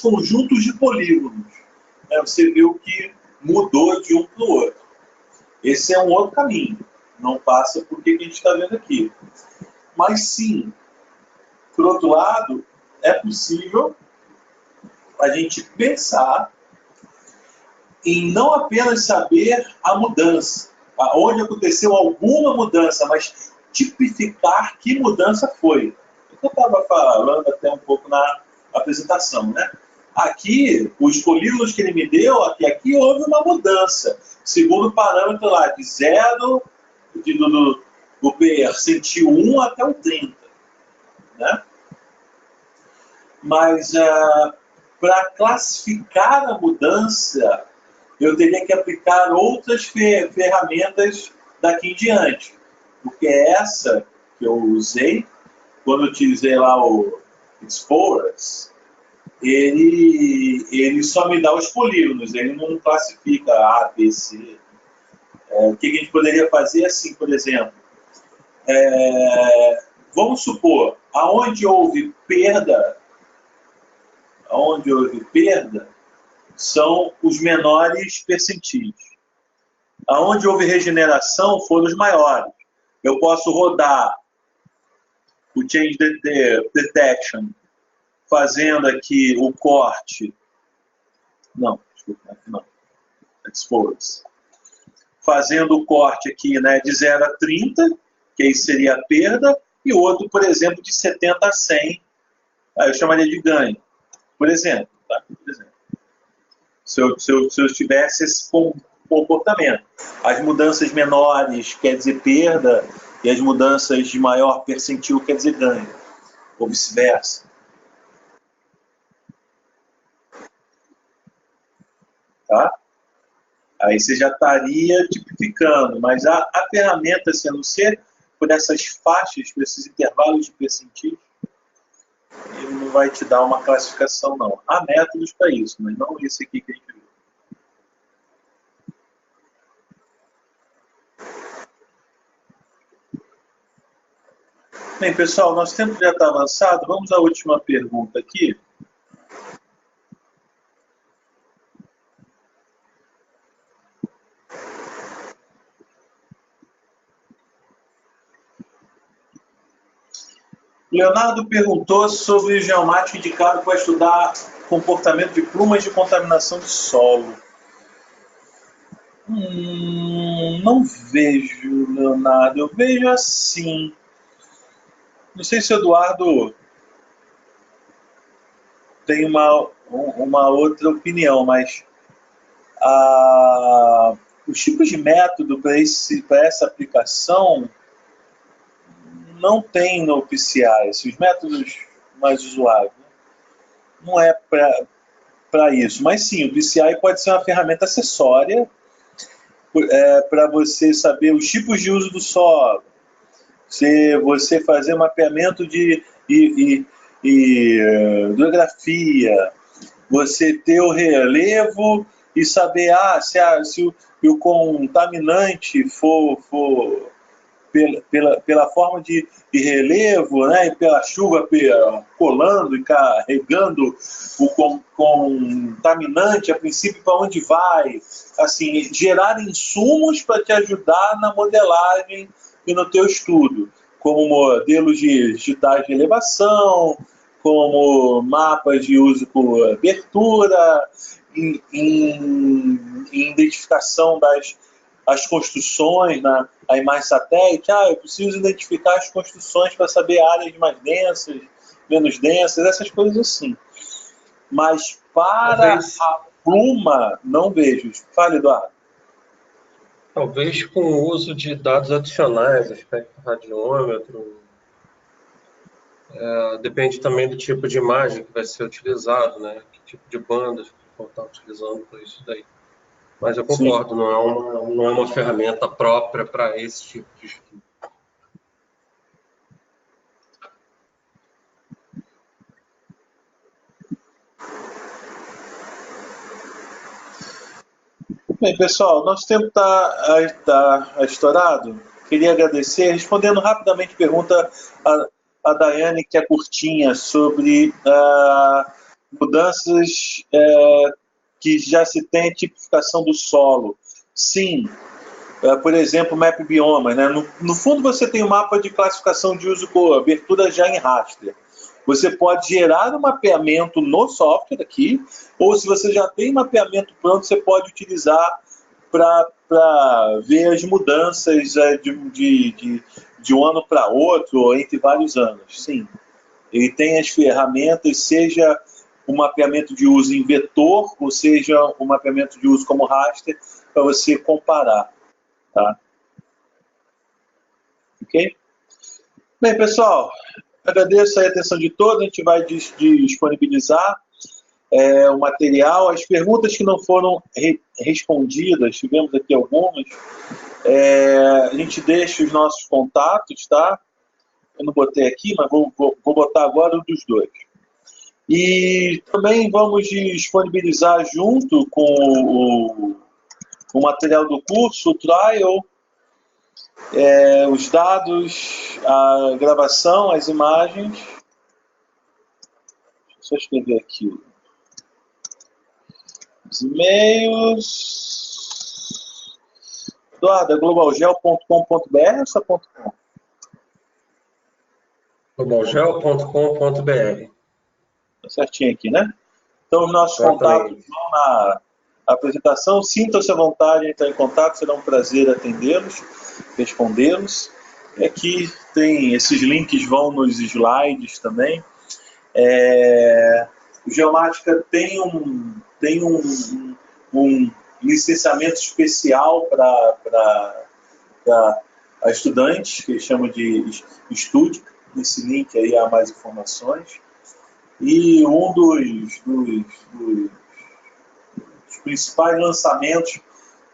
conjuntos de polígonos. Você viu que mudou de um para o outro. Esse é um outro caminho. Não passa por que a gente está vendo aqui. Mas sim, por outro lado, é possível a gente pensar em não apenas saber a mudança, onde aconteceu alguma mudança, mas tipificar que mudança foi. Eu estava falando até um pouco na apresentação, né? Aqui, os polígonos que ele me deu, aqui houve uma mudança, segundo o parâmetro lá de 0, do percentil 1 até o 30. Né? Mas, para classificar a mudança, eu teria que aplicar outras ferramentas daqui em diante. Porque essa que eu usei, quando eu utilizei lá o Explorers, ele só me dá os polígonos, ele não classifica A, B, C. O que a gente poderia fazer assim, por exemplo, vamos supor, aonde houve perda são os menores percentis. Aonde houve regeneração foram os maiores. Eu posso rodar o Change Detection fazendo aqui o corte. Não, desculpa, não. Expose. Fazendo o corte aqui, né, de 0 a 30, que aí seria a perda, e outro, por exemplo, de 70 a 100, aí eu chamaria de ganho. Por exemplo, tá? Por exemplo. Se eu tivesse esse comportamento. As mudanças menores quer dizer perda, e as mudanças de maior percentil quer dizer ganho, ou vice-versa. Tá? Aí você já estaria tipificando, mas a ferramenta, se a não ser por essas faixas, por esses intervalos de percentis, ele não vai te dar uma classificação, não. Há métodos para isso, mas não esse aqui que a gente viu. Bem, pessoal, nosso tempo já está avançado. Vamos à última pergunta aqui. Leonardo perguntou sobre o geomático indicado para estudar comportamento de plumas de contaminação de solo. Não vejo, Leonardo. Eu vejo assim. Não sei se o Eduardo tem uma outra opinião, mas os tipos de método para essa aplicação não tem no PCI. Os métodos mais usuáveis, né? Não é para isso. Mas sim, o PCI pode ser uma ferramenta acessória para você saber os tipos de uso do solo. Se você fazer mapeamento de hidrografia, você ter o relevo e saber se o contaminante for pela forma de relevo, né, e pela chuva colando e carregando o contaminante, a princípio, para onde vai. Assim, gerar insumos para te ajudar na modelagem e no teu estudo, como modelos digitais de elevação, como mapas de uso por abertura, em identificação das construções na imagem satélite. Eu preciso identificar as construções para saber áreas mais densas, menos densas, essas coisas assim. Mas para a pluma, não vejo. Fale, Eduardo. Talvez com o uso de dados adicionais, aspecto radiômetro. Depende também do tipo de imagem que vai ser utilizado, né? Que tipo de bandas que vão estar utilizando para isso daí. Mas eu concordo, não é uma ferramenta própria para esse tipo de estudo. Bem, pessoal, nosso tempo está estourado. Queria agradecer. Respondendo rapidamente a pergunta a Daiane, que é curtinha, sobre mudanças que já se tem tipificação do solo. Sim, por exemplo, map bioma, né? No fundo, você tem um mapa de classificação de uso com abertura já em raster. Você pode gerar um mapeamento no software aqui, ou se você já tem mapeamento pronto, você pode utilizar para ver as mudanças de um ano para outro, ou entre vários anos. Sim, ele tem as ferramentas, seja o mapeamento de uso em vetor, ou seja, o mapeamento de uso como raster, para você comparar. Tá? Ok? Bem, pessoal, agradeço a atenção de todos. A gente vai disponibilizar o material. As perguntas que não foram respondidas, tivemos aqui algumas, a gente deixa os nossos contatos, tá? Eu não botei aqui, mas vou botar agora o dos dois. E também vamos disponibilizar junto com o material do curso, o trial, os dados, a gravação, as imagens. Deixa eu só escrever aqui os e-mails. Eduardo, é globalgel.com.br ou só .com? globalgel.com.br. Tá certinho aqui, né? Então, os nossos contatos vão na apresentação. Sintam-se à vontade de entrar em contato, será um prazer atendê-los, respondê-los. E aqui tem esses links, vão nos slides também. O Geomática tem um licenciamento especial para estudantes, que eles chamam de estúdio. Nesse link aí há mais informações. E um dos principais lançamentos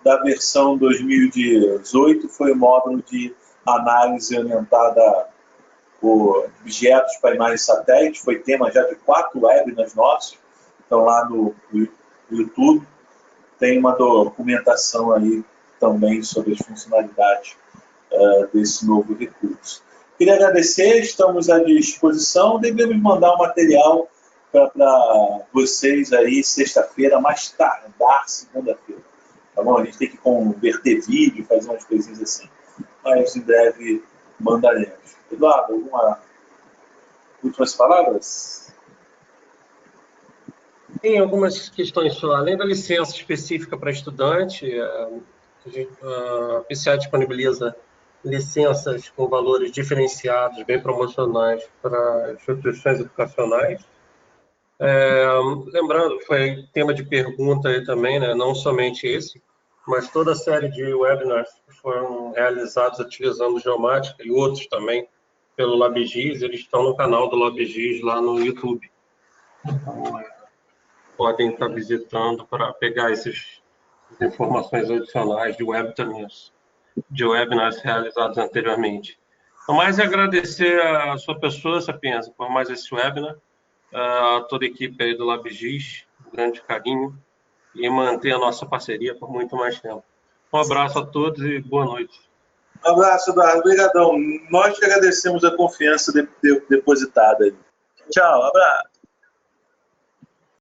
da versão 2018 foi o módulo de análise orientada por objetos para imagens satélite. Foi tema já de 4 webinars nossos. Então lá no YouTube tem uma documentação aí também sobre as funcionalidades desse novo recurso. Queria agradecer, estamos à disposição. Devemos mandar o material para vocês aí sexta-feira, mais tardar segunda-feira. Tá bom? A gente tem que converter vídeo, fazer umas coisinhas assim. Mas em breve mandaremos. Eduardo, algumas últimas palavras? Tem algumas questões só. Além da licença específica para estudante, a PCA disponibiliza licenças com valores diferenciados, bem promocionais para instituições educacionais. Lembrando, foi tema de pergunta aí também, né? Não somente esse, mas toda a série de webinars que foram realizados utilizando o Geomática e outros também pelo LabGIS, eles estão no canal do LabGIS lá no YouTube. Então, podem estar visitando para pegar essas informações adicionais de webinars realizados anteriormente. Então, mais agradecer a sua pessoa, Sapienza, por mais esse webinar, a toda a equipe aí do LabGIS, um grande carinho, e manter a nossa parceria por muito mais tempo. Um abraço a todos e boa noite. Um abraço, Eduardo. Obrigadão. Nós que agradecemos a confiança depositada aí. Tchau, abraço.